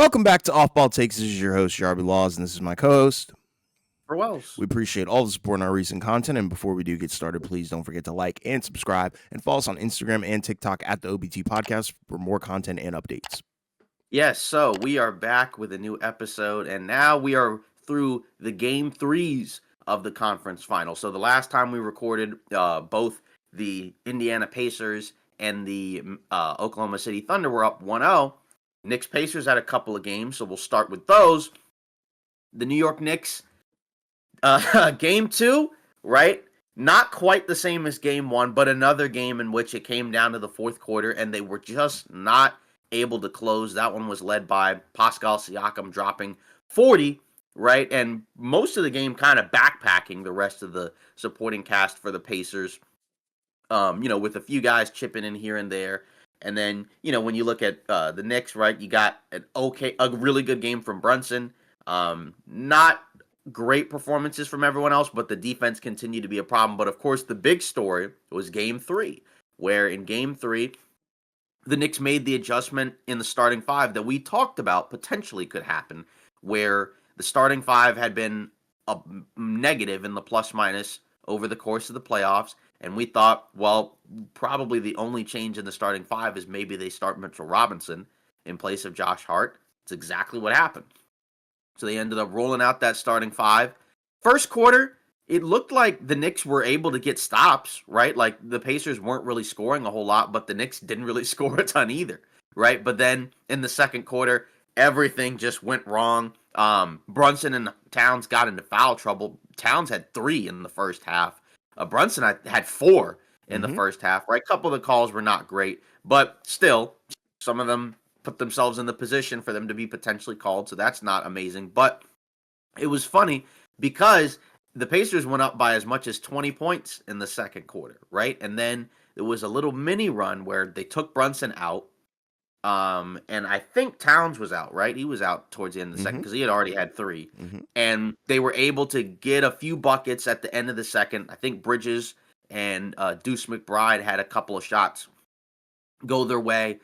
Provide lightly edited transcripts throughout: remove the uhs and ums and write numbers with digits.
Welcome back to Off Ball Takes. This is your host, Yarby Laws, and this is my co-host. For Wells. We appreciate all the support on our recent content, and before we do get started, please don't forget to like and subscribe, and follow us on Instagram and TikTok at the OBT Podcast for more content and updates. Yes, so we are back with a new episode, and now we are through the game threes of the conference final. So the last time we recorded, both the Indiana Pacers and the Oklahoma City Thunder were up 1-0. Knicks Pacers had a couple of games, so we'll start with those. The New York Knicks, game two, right? Not quite the same as game one, but another game in which it came down to the fourth quarter, and they were just not able to close. That one was led by Pascal Siakam dropping 40, right? And most of the game kind of backpacking the rest of the supporting cast for the Pacers, with a few guys chipping in here and there. And then, when you look at the Knicks, right, you got a really good game from Brunson. Not great performances from everyone else, but the defense continued to be a problem. But of course, the big story was game three, where in game three, the Knicks made the adjustment in the starting five that we talked about potentially could happen, where the starting five had been a negative in the plus minus over the course of the playoffs. And we thought, well, probably the only change in the starting five is maybe they start Mitchell Robinson in place of Josh Hart. It's exactly what happened. So they ended up rolling out that starting five. First quarter, it looked like the Knicks were able to get stops, right? Like the Pacers weren't really scoring a whole lot, but the Knicks didn't really score a ton either, right? But then in the second quarter, everything just went wrong. Brunson and Towns got into foul trouble. Towns had 3 in the first half. Brunson had 4 in the first half, right? A couple of the calls were not great, but still, some of them put themselves in the position for them to be potentially called, so that's not amazing. But it was funny because the Pacers went up by as much as 20 points in the second quarter, right? And then there was a little mini run where they took Brunson out, and I think Towns was out, right? He was out towards the end of the second because he had already had 3. And they were able to get a few buckets at the end of the second. I think Bridges and Deuce McBride had a couple of shots go their way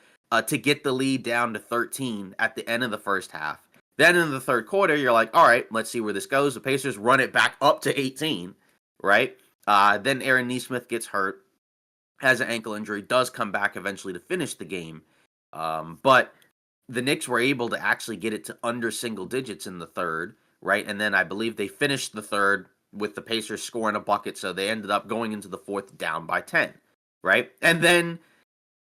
to get the lead down to 13 at the end of the first half. Then in the third quarter, you're like, all right, let's see where this goes. The Pacers run it back up to 18, right? Then Aaron Nesmith gets hurt, has an ankle injury, does come back eventually to finish the game. But the Knicks were able to actually get it to under single digits in the third, right? And then I believe they finished the third with the Pacers scoring a bucket, so they ended up going into the fourth down by 10, right? And then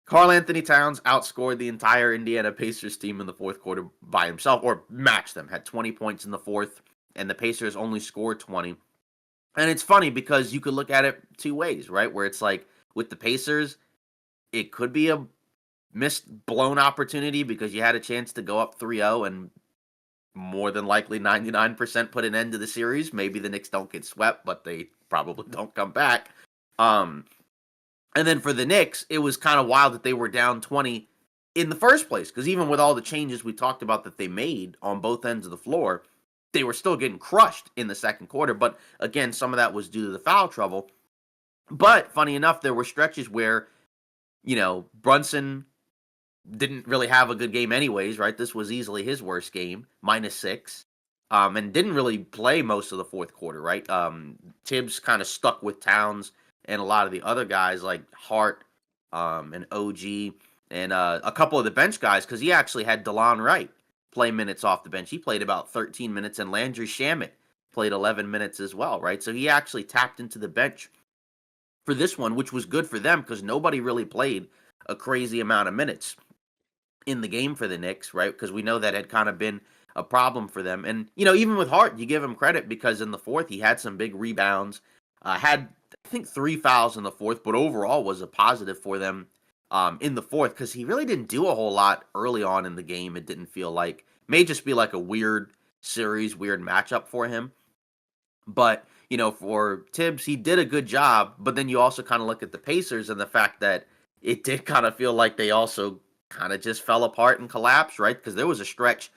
Karl-Anthony Towns outscored the entire Indiana Pacers team in the fourth quarter by himself, or matched them, had 20 points in the fourth, and the Pacers only scored 20. And it's funny because you could look at it two ways, right? Where it's like, with the Pacers, it could be a missed blown opportunity because you had a chance to go up 3-0 and more than likely 99% put an end to the series. Maybe the Knicks don't get swept, but they probably don't come back. And then for the Knicks, it was kind of wild that they were down 20 in the first place, because even with all the changes we talked about that they made on both ends of the floor, they were still getting crushed in the second quarter. But again, some of that was due to the foul trouble. But funny enough, there were stretches where, Brunson didn't really have a good game anyways, right? This was easily his worst game, -6, and didn't really play most of the fourth quarter, right? Tibbs kind of stuck with Towns and a lot of the other guys like Hart and OG and a couple of the bench guys, because he actually had DeLon Wright play minutes off the bench. He played about 13 minutes, and Landry Shamet played 11 minutes as well, right? So he actually tapped into the bench for this one, which was good for them because nobody really played a crazy amount of minutes in the game for the Knicks, right? Because we know that had kind of been a problem for them. And, even with Hart, you give him credit because in the fourth, he had some big rebounds, had, I think, 3 fouls in the fourth, but overall was a positive for them in the fourth because he really didn't do a whole lot early on in the game. It didn't feel like, may just be like a weird series, weird matchup for him. But, for Tibbs, he did a good job. But then you also kind of look at the Pacers and the fact that it did kind of feel like they also kind of just fell apart and collapsed, right? Because there was a stretch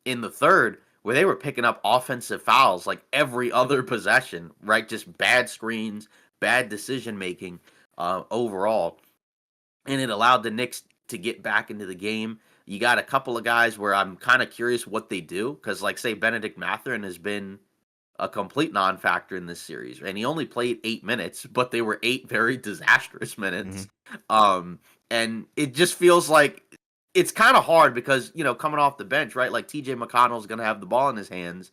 in the third where they were picking up offensive fouls like every other possession, right? Just bad screens, bad decision making overall. And it allowed the Knicks to get back into the game. you got a couple of guys where I'm kind of curious what they do because, like, say Benedict Mathurin has been a complete non-factor in this series, and he only played 8 minutes, but they were 8 very disastrous minutes. Um, and it just feels like it's kind of hard because coming off the bench, right? Like T.J. McConnell's going to have the ball in his hands,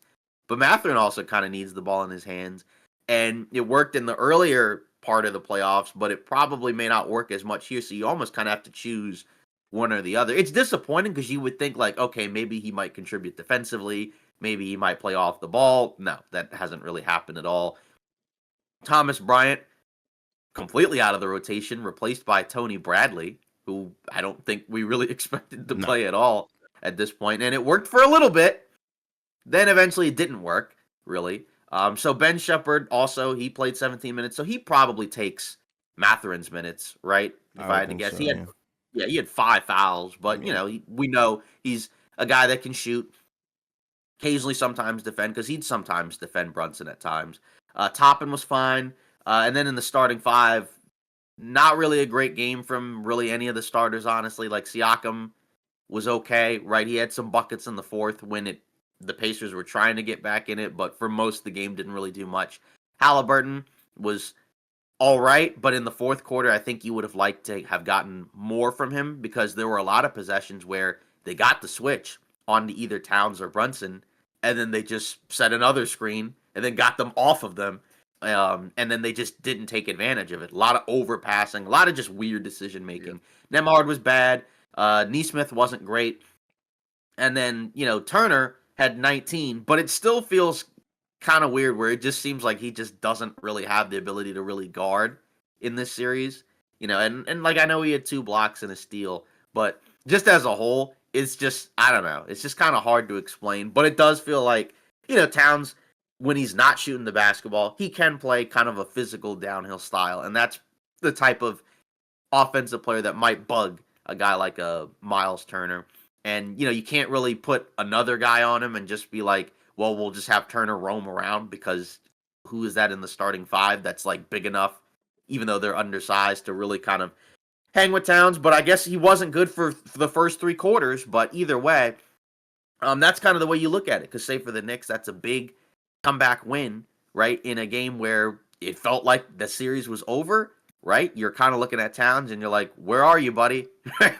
but Mathurin also kind of needs the ball in his hands, and it worked in the earlier part of the playoffs, but it probably may not work as much here. So you almost kind of have to choose one or the other. It's disappointing because you would think like, okay, maybe he might contribute defensively. Maybe he might play off the ball. No, that hasn't really happened at all. Thomas Bryant, completely out of the rotation, replaced by Tony Bradley, who I don't think we really expected to play at all at this point. And it worked for a little bit. Then eventually it didn't work, really. So Ben Shepherd also, he played 17 minutes. So he probably takes Mathurin's minutes, right? If I had to guess. He had 5 fouls, but, we know he's a guy that can shoot. Occasionally, sometimes defend, because he'd sometimes defend Brunson at times. Toppin was fine. And then in the starting 5, not really a great game from really any of the starters, honestly. Like Siakam was okay, right? He had some buckets in the fourth when the Pacers were trying to get back in it, but for most of the game didn't really do much. Halliburton was all right, but in the fourth quarter, I think you would have liked to have gotten more from him because there were a lot of possessions where they got the switch onto either Towns or Brunson, and then they just set another screen and then got them off of them, and then they just didn't take advantage of it. A lot of overpassing, a lot of just weird decision making. Yeah. Nembhard was bad. Nesmith wasn't great, and then Turner had 19, but it still feels kind of weird where it just seems like he just doesn't really have the ability to really guard in this series. And like I know he had 2 blocks and a steal, but just as a whole, it's just, I don't know. It's just kind of hard to explain, but it does feel like, Towns, when he's not shooting the basketball, he can play kind of a physical downhill style. And that's the type of offensive player that might bug a guy like a Miles Turner. And, you can't really put another guy on him and just be like, well, we'll just have Turner roam around because who is that in the starting 5 that's like big enough, even though they're undersized, to really kind of hang with Towns? But I guess he wasn't good for the first 3 quarters. But either way, that's kind of the way you look at it. Because say for the Knicks, that's a big comeback win, right? In a game where it felt like the series was over, right? You're kind of looking at Towns and you're like, where are you, buddy?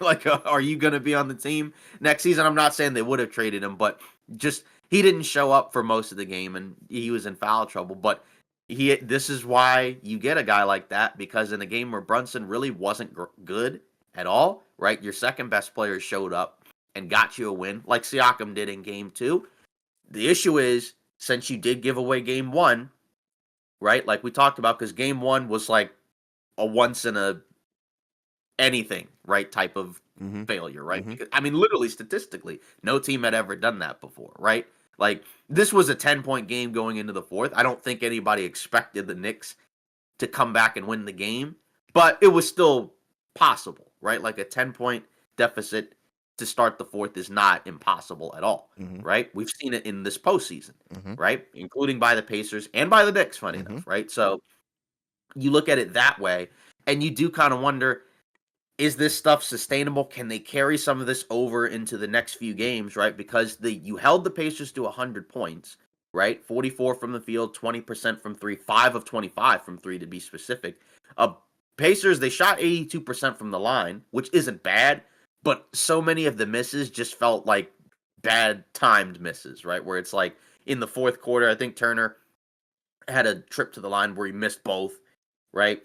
Like, are you going to be on the team next season? I'm not saying they would have traded him, but just he didn't show up for most of the game and he was in foul trouble. But this is why you get a guy like that, because in a game where Brunson really wasn't good at all, right? Your second best player showed up and got you a win like Siakam did in game 2. The issue is, since you did give away game 1, right? Like we talked about, because game 1 was like a once in a anything, right, type of failure, right? Because, I mean, literally statistically, no team had ever done that before, right? Like, this was a 10-point game going into the fourth. I don't think anybody expected the Knicks to come back and win the game, but it was still possible, right? Like a 10-point deficit to start the fourth is not impossible at all, right? We've seen it in this postseason, right? Including by the Pacers and by the Knicks, funny enough, right? So you look at it that way, and you do kind of wonder, is this stuff sustainable? Can they carry some of this over into the next few games, right? Because you held the Pacers to 100 points, right? 44 from the field, 20% from 3, 5 of 25 from 3 to be specific. Pacers, they shot 82% from the line, which isn't bad, but so many of the misses just felt like bad timed misses, right? Where it's like in the fourth quarter, I think Turner had a trip to the line where he missed both, right?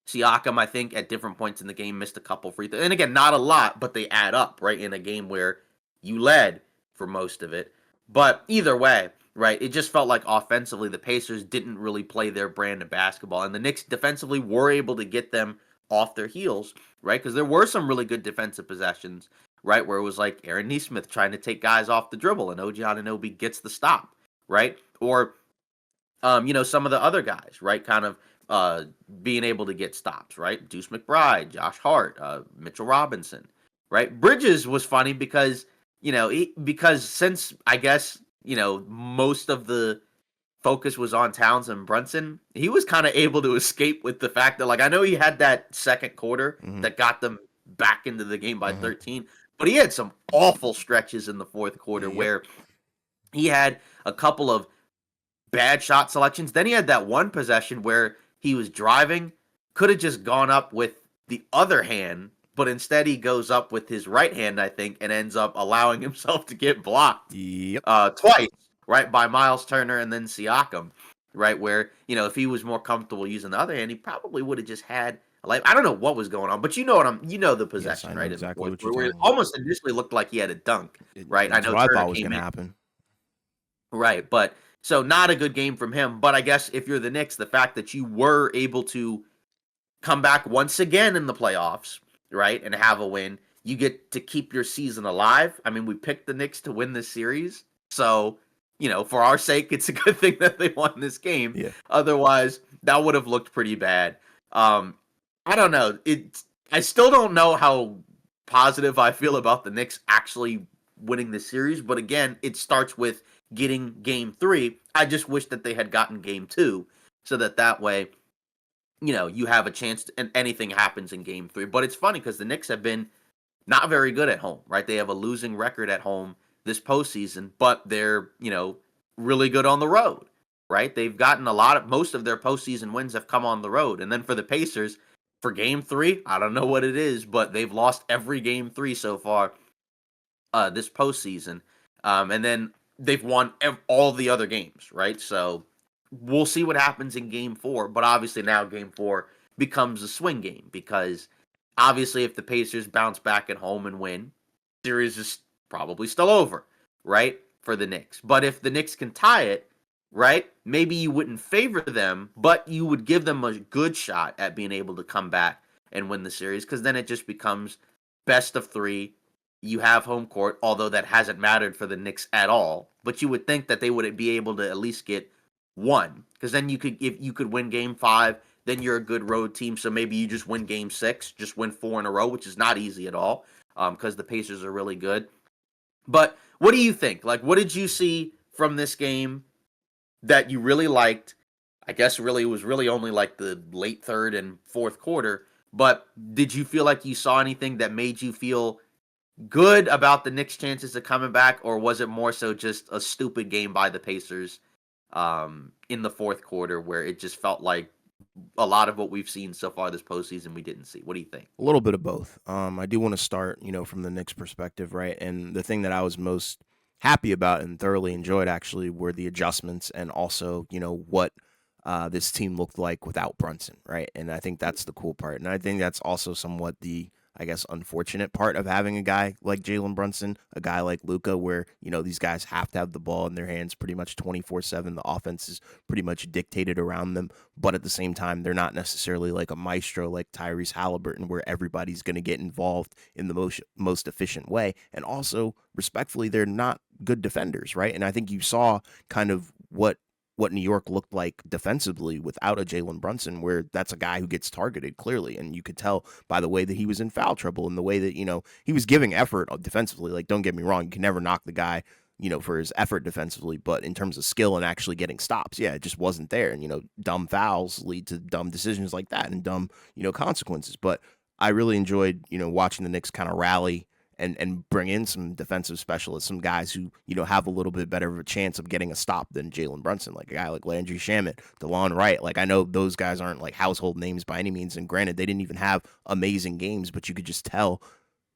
Siakam, I think, at different points in the game, missed a couple free throws. And again, not a lot, but they add up, right, in a game where you led for most of it. But either way, right, it just felt like offensively the Pacers didn't really play their brand of basketball. And the Knicks defensively were able to get them off their heels, right? Because there were some really good defensive possessions, right, where it was like Aaron Nesmith trying to take guys off the dribble and OG Anunoby gets the stop, right? Or, some of the other guys, right, kind of being able to get stops, right? Deuce McBride, Josh Hart, Mitchell Robinson, right? Bridges was funny because, because since I guess, most of the focus was on Towns and Brunson, he was kind of able to escape with the fact that, like, I know he had that second quarter that got them back into the game by 13. But he had some awful stretches in the fourth quarter where he had a couple of bad shot selections. Then he had that one possession where he was driving, could have just gone up with the other hand, but instead he goes up with his right hand, I think, and ends up allowing himself to get blocked twice, right, by Miles Turner and then Siakam, right, where, if he was more comfortable using the other hand, he probably would have just had, like, I don't know what was going on, but you know the possession, Yes, I know right, exactly what you're where it talking about. almost initially looked like he had a dunk, right? I That's know what I Turner thought was came going to in. happen. Right, but so not a good game from him. But I guess if you're the Knicks, the fact that you were able to come back once again in the playoffs, right, and have a win, you get to keep your season alive. I mean, we picked the Knicks to win this series, so for our sake, it's a good thing that they won this game. Yeah. Otherwise, that would have looked pretty bad. I don't know. I still don't know how positive I feel about the Knicks actually winning the series, but again, it starts with getting game 3. I just wish that they had gotten game 2 so that way, you have a chance and anything happens in game 3. But it's funny because the Knicks have been not very good at home, right? They have a losing record at home this postseason, but they're, really good on the road, right? They've gotten most of their postseason wins have come on the road. And then for the Pacers, for game 3, I don't know what it is, but they've lost every game 3 so far this postseason. And then they've won all the other games, right? So we'll see what happens in game 4. But obviously now game 4 becomes a swing game because obviously if the Pacers bounce back at home and win, series is probably still over, right? For the Knicks. But if the Knicks can tie it, right? Maybe you wouldn't favor them, but you would give them a good shot at being able to come back and win the series because then it just becomes best of 3. You have home court, although that hasn't mattered for the Knicks at all. But you would think that they would be able to at least get one, because then if you could win game 5, then you're a good road team. So maybe you just win game 6, just win 4 in a row, which is not easy at all, because the Pacers are really good. But what do you think? Like, what did you see from this game that you really liked? I guess really it was really only like the late third and fourth quarter. But did you feel like you saw anything that made you feel good about the Knicks' chances of coming back, or was it more so just a stupid game by the Pacers in the fourth quarter where it just felt like a lot of what we've seen so far this postseason we didn't see? What do you think? A little bit of both. I do want to start, from the Knicks' perspective, right? And the thing that I was most happy about and thoroughly enjoyed actually were the adjustments and also, what this team looked like without Brunson, right? And I think that's the cool part. And I think that's also somewhat the, I guess, unfortunate part of having a guy like Jalen Brunson, a guy like Luka, where, these guys have to have the ball in their hands pretty much 24/7. The offense is pretty much dictated around them. But at the same time, they're not necessarily like a maestro like Tyrese Halliburton, where everybody's going to get involved in the most efficient way. And also, respectfully, they're not good defenders, right? And I think you saw kind of what New York looked like defensively without a Jalen Brunson, where that's a guy who gets targeted clearly. And you could tell by the way that he was in foul trouble and the way that, he was giving effort defensively. Like, don't get me wrong, you can never knock the guy, for his effort defensively, but in terms of skill and actually getting stops, yeah, it just wasn't there. And, dumb fouls lead to dumb decisions like that and dumb, consequences. But I really enjoyed, watching the Knicks kind of rally and bring in some defensive specialists, some guys who, have a little bit better of a chance of getting a stop than Jalen Brunson, like a guy like Landry Shamet, DeLon Wright. Like, I know those guys aren't like household names by any means, and granted, they didn't even have amazing games, but you could just tell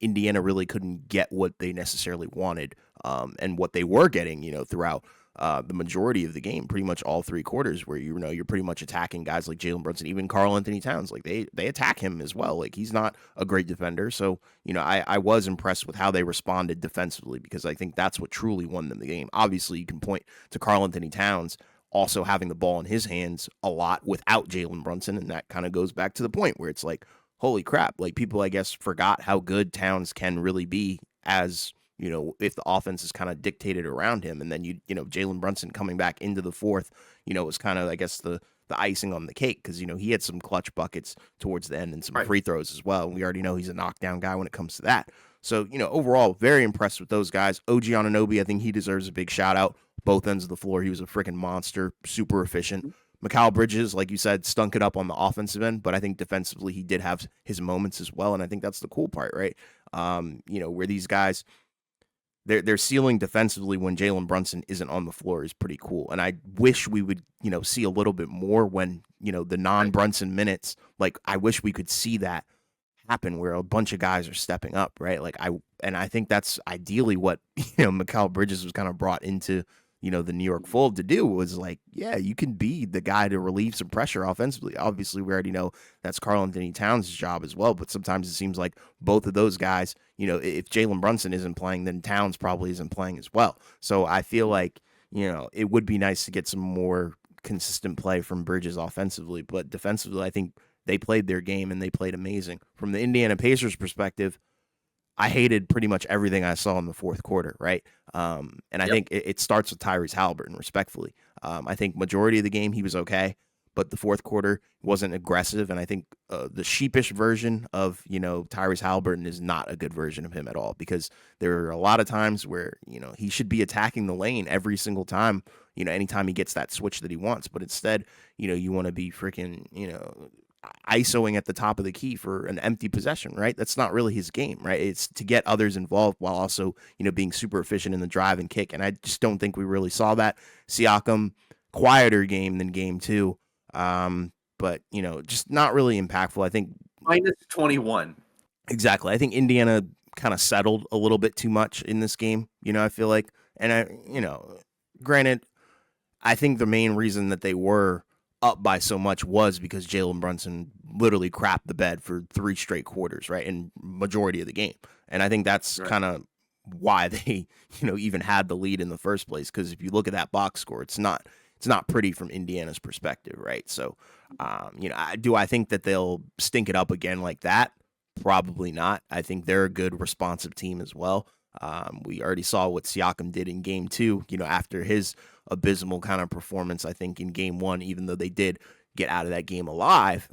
Indiana really couldn't get what they necessarily wanted, and what they were getting, throughout the majority of the game, pretty much all 3 quarters, where you're pretty much attacking guys like Jalen Brunson, even Karl-Anthony Towns. Like they attack him as well. Like, he's not a great defender, so I was impressed with how they responded defensively, because I think that's what truly won them the game. Obviously, you can point to Karl-Anthony Towns also having the ball in his hands a lot without Jalen Brunson, and that kind of goes back to the point where it's like, holy crap, like people, I guess, forgot how good Towns can really be as, if the offense is kind of dictated around him. And then, Jalen Brunson coming back into the fourth, was kind of, I guess, the icing on the cake, because, he had some clutch buckets towards the end and some free throws as well. And we already know he's a knockdown guy when it comes to that. So, overall, very impressed with those guys. OG Anunoby, I think he deserves a big shout out. Both ends of the floor, he was a freaking monster, super efficient. Mikal Bridges, like you said, stunk it up on the offensive end, but I think defensively he did have his moments as well, and I think that's the cool part, right? Where these guys their ceiling defensively when Jalen Brunson isn't on the floor is pretty cool. And I wish we would, see a little bit more when, the non-Brunson minutes. Like I wish we could see that happen where a bunch of guys are stepping up, right? I think that's ideally what, Mikal Bridges was kind of brought into, the New York Fold to do was like, yeah, you can be the guy to relieve some pressure offensively. Obviously, we already know that's Karl-Anthony Towns' job as well, but sometimes it seems like both of those guys, if Jalen Brunson isn't playing, then Towns probably isn't playing as well. So I feel like, it would be nice to get some more consistent play from Bridges offensively, but defensively, I think they played their game and they played amazing. From the Indiana Pacers perspective, I hated pretty much everything I saw in the fourth quarter, right? And I think it starts with Tyrese Halliburton, respectfully. I think majority of the game he was okay, but the fourth quarter wasn't aggressive, and I think the sheepish version of, Tyrese Halliburton is not a good version of him at all, because there are a lot of times where, he should be attacking the lane every single time, anytime he gets that switch that he wants, but instead, you want to be freaking, ISOing at the top of the key for an empty possession, right? That's not really his game, right? It's to get others involved while also, being super efficient in the drive and kick. And I just don't think we really saw that. Siakam, quieter game than game two. But, just not really impactful. I think minus 21. Exactly. I think Indiana kind of settled a little bit too much in this game, I feel like. And granted, I think the main reason that they were up by so much was because Jalen Brunson literally crapped the bed for 3 straight quarters, right? And majority of the game. And I think that's kind of why they, even had the lead in the first place. Because if you look at that box score, it's not pretty from Indiana's perspective, right? So, do I think that they'll stink it up again like that? Probably not. I think they're a good responsive team as well. We already saw what Siakam did in game 2, after his abysmal kind of performance, I think, in game 1, even though they did get out of that game alive.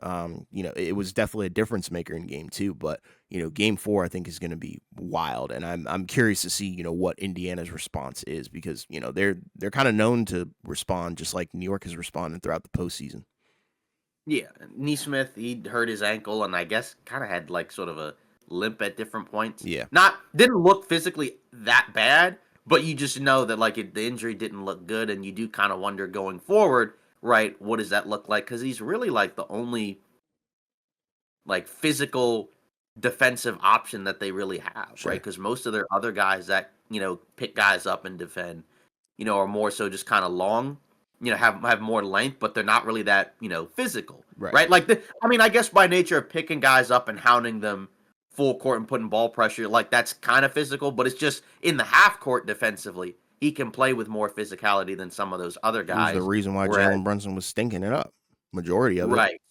It was definitely a difference maker in game 2, but, game 4, I think, is going to be wild. And I'm curious to see, what Indiana's response is, because, they're kind of known to respond just like New York has responded throughout the postseason. Yeah, Nesmith, he hurt his ankle and I guess kind of had like sort of a limp at different points. Yeah. Didn't look physically that bad, but you just know that like the injury didn't look good, and you do kind of wonder going forward, right? What does that look like? Because he's really like the only like physical defensive option that they really have, Sure. right? Because most of their other guys that pick guys up and defend, are more so just kind of long. Have more length, but they're not really that, physical, right? Like, I guess by nature of picking guys up and hounding them full court and putting ball pressure, like that's kind of physical, but it's just in the half court defensively, he can play with more physicality than some of those other guys. It was the reason why Jalen Brunson was stinking it up, majority of it. Right.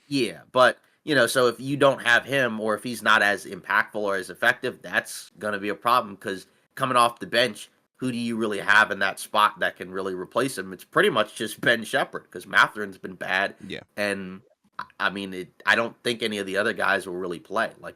Yeah, but, so if you don't have him, or if he's not as impactful or as effective, that's going to be a problem, because coming off the bench, who do you really have in that spot that can really replace him? It's pretty much just Ben Shepherd, because Matherin's been bad. Yeah. And I don't think any of the other guys will really play. Like,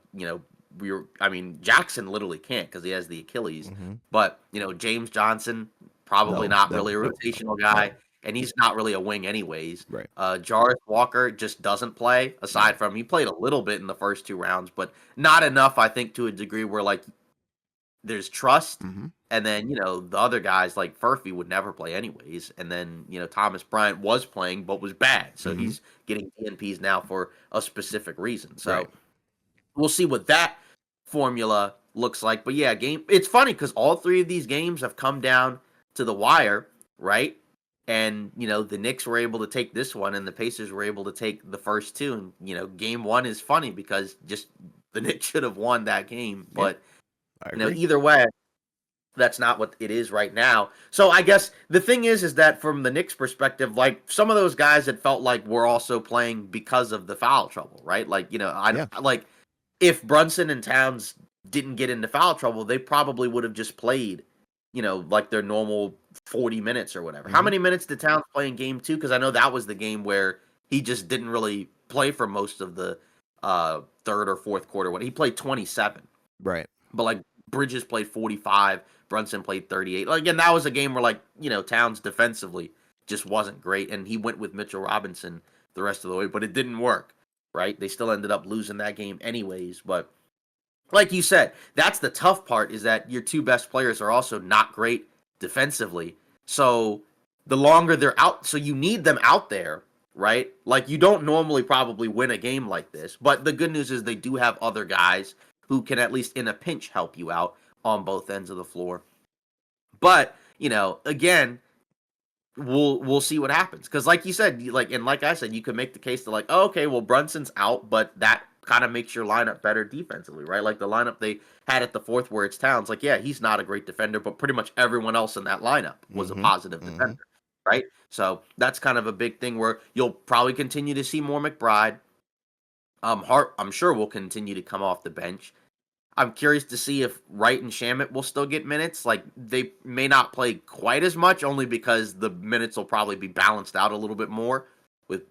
Jackson literally can't because he has the Achilles. Mm-hmm. But, James Johnson, probably not really a rotational guy. And he's not really a wing anyways. Right. Jarvis Walker just doesn't play, aside from he played a little bit in the first 2 rounds, but not enough, I think, to a degree where, like, there's trust. Mm-hmm. And then, the other guys like Furphy would never play anyways. And then, Thomas Bryant was playing but was bad. So he's getting DNPs now for a specific reason. So we'll see what that formula looks like. But yeah, it's funny because all 3 of these games have come down to the wire, right? And, the Knicks were able to take this one and the Pacers were able to take the first 2. And, game 1 is funny because just the Knicks should have won that game. But, either way, that's not what it is right now. So I guess the thing is that from the Knicks perspective, like some of those guys, it felt like were also playing because of the foul trouble, right? Like, like if Brunson and Towns didn't get into foul trouble, they probably would have just played, like their normal 40 minutes or whatever. Mm-hmm. How many minutes did Towns play in game 2? Because I know that was the game where he just didn't really play for most of the third or fourth quarter. When he played 27. Right. But like Bridges played 45. Brunson played 38. Like, again, that was a game where, like, Towns defensively just wasn't great, and he went with Mitchell Robinson the rest of the way, but it didn't work, right? They still ended up losing that game anyways, but like you said, that's the tough part is that your two best players are also not great defensively. So the longer they're out, so you need them out there, right? Like you don't normally probably win a game like this, but the good news is they do have other guys who can at least in a pinch help you out on both ends of the floor. But, again, we'll see what happens because like you said like I said, you could make the case to like, oh, okay, well, Brunson's out, but that kind of makes your lineup better defensively, right? Like the lineup they had at the fourth where it's Towns, like, yeah, he's not a great defender, but pretty much everyone else in that lineup was a Mm-hmm. positive Mm-hmm. defender, right? So that's kind of a big thing where you'll probably continue to see more McBride. Hart, I'm sure, will continue to come off the bench. I'm curious to see if Wright and Shamet will still get minutes. Like they may not play quite as much, only because the minutes will probably be balanced out a little bit more with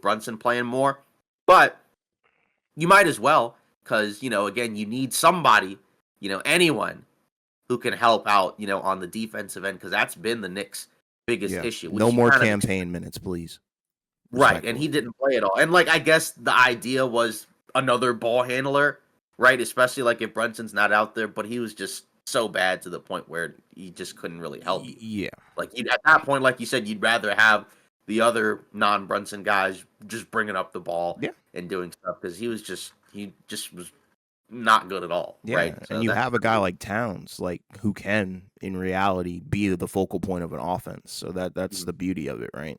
Brunson playing more. But you might as well, because again, you need somebody, anyone who can help out, on the defensive end, because that's been the Knicks' biggest Yeah. issue, No which you more kind of campaign minutes, please. right, and he Respectfully. didn't play at all. And like I guess the idea was another ball handler, right? Especially like if Brunson's not out there, but he was just so bad to the point where he just couldn't really help you. Yeah. Like at that point, like you said, you'd rather have the other non-Brunson guys just bringing up the ball Yeah. and doing stuff because he just was not good at all, Yeah. right? And So you that's have a guy like Towns, like who can, in reality, be the focal point of an offense. So that's the beauty of it, right?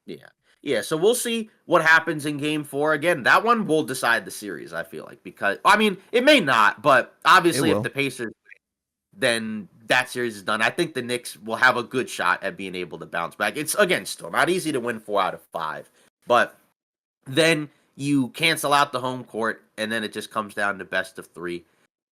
yeah. Yeah, so we'll see what happens in game 4. Again, that one will decide the series, I feel like, because I mean, it may not, but It obviously if will. the Pacers then that series is done. I think the Knicks will have a good shot at being able to bounce back. It's again still not easy to win 4 out of 5, but then you cancel out the home court and then it just comes down to best of 3.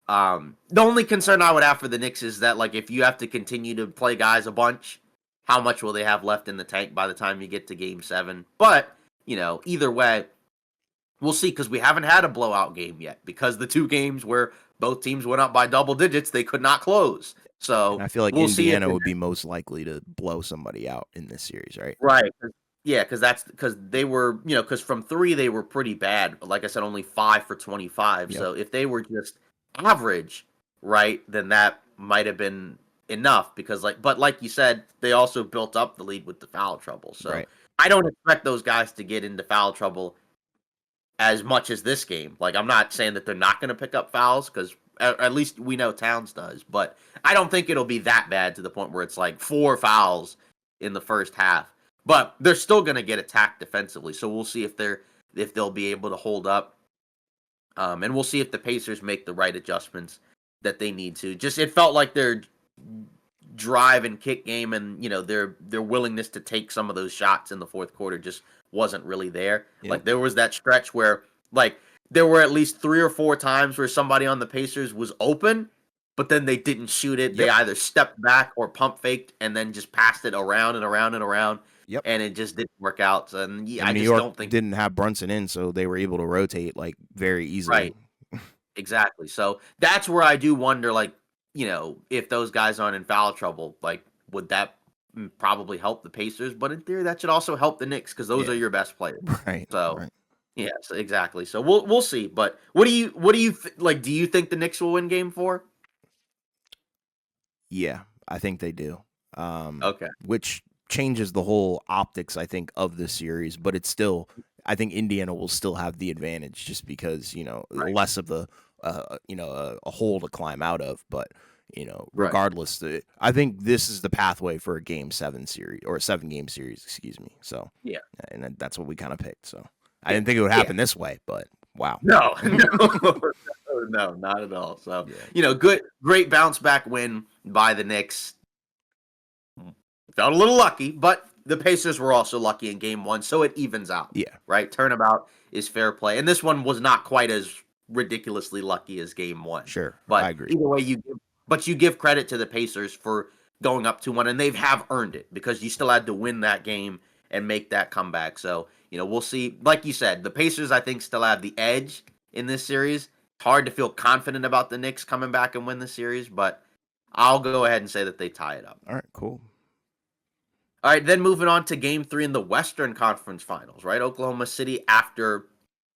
The only concern I would have for the Knicks is that like if you have to continue to play guys a bunch, how much will they have left in the tank by the time you get to game 7? But, either way, we'll see because we haven't had a blowout game yet because the 2 games where both teams went up by double digits, they could not close. And So, I feel like we'll see if Indiana the would be most likely to blow somebody out in this series, right? right. Yeah, because that's because they were, because from 3 they were pretty bad. Like I said, only 5 for 25. Yep. So if they were just average, right, then that might have been enough. Because but like you said, they also built up the lead with the foul trouble. So Right. I don't expect those guys to get into foul trouble as much as this game. Like I'm not saying that they're not going to pick up fouls because at least we know Towns does, but I don't think it'll be that bad to the point where it's like 4 fouls in the first half. But they're still going to get attacked defensively, so we'll see if they'll be able to hold up. And we'll see if the Pacers make the right adjustments that they need to. Just it felt like their drive and kick game and their willingness to take some of those shots in the fourth quarter just wasn't really there. Yep. Like there was that stretch where like there were at least 3 or 4 times where somebody on the Pacers was open, but then they didn't shoot it. They Yep. either stepped back or pump faked and then just passed it around and around and around, Yep. and it just didn't work out. So, and yeah, And I New just York don't think didn't have Brunson in, so they were able to rotate like very easily. right. Exactly. So that's where I do wonder, like, if those guys aren't in foul trouble, like, would that probably help the Pacers? But in theory, that should also help the Knicks because those are Yeah. your best players. Right. So, Right. yes, exactly. So we'll see. But like? Do you think the Knicks will win Game 4? Yeah, I think they do. Okay. Which changes the whole optics, I think, of the series, but it's still, I think Indiana will still have the advantage just because, Right. less of a hole to climb out of. But, Right. regardless, I think this is the pathway for a game 7 series or a 7-game series, excuse me. So, Yeah. and that's what we kind of picked. So, I Yeah. didn't think it would Yeah. happen this way, but wow. No. No. No. Not at all. So Yeah. great bounce back win by the Knicks. Felt a little lucky, but the Pacers were also lucky in game 1, so it evens out. Yeah. Right? Turnabout is fair play. And this one was not quite as ridiculously lucky as game 1. Sure. I But agree. either way, you give credit to the Pacers for going up 2-1, and they have earned it because you still had to win that game and make that comeback. So, we'll see. Like you said, the Pacers, I think, still have the edge in this series. It's hard to feel confident about the Knicks coming back and win the series, but I'll go ahead and say that they tie it up. All right, cool. All right, then moving on to game 3 in the Western Conference Finals, right? Oklahoma City, after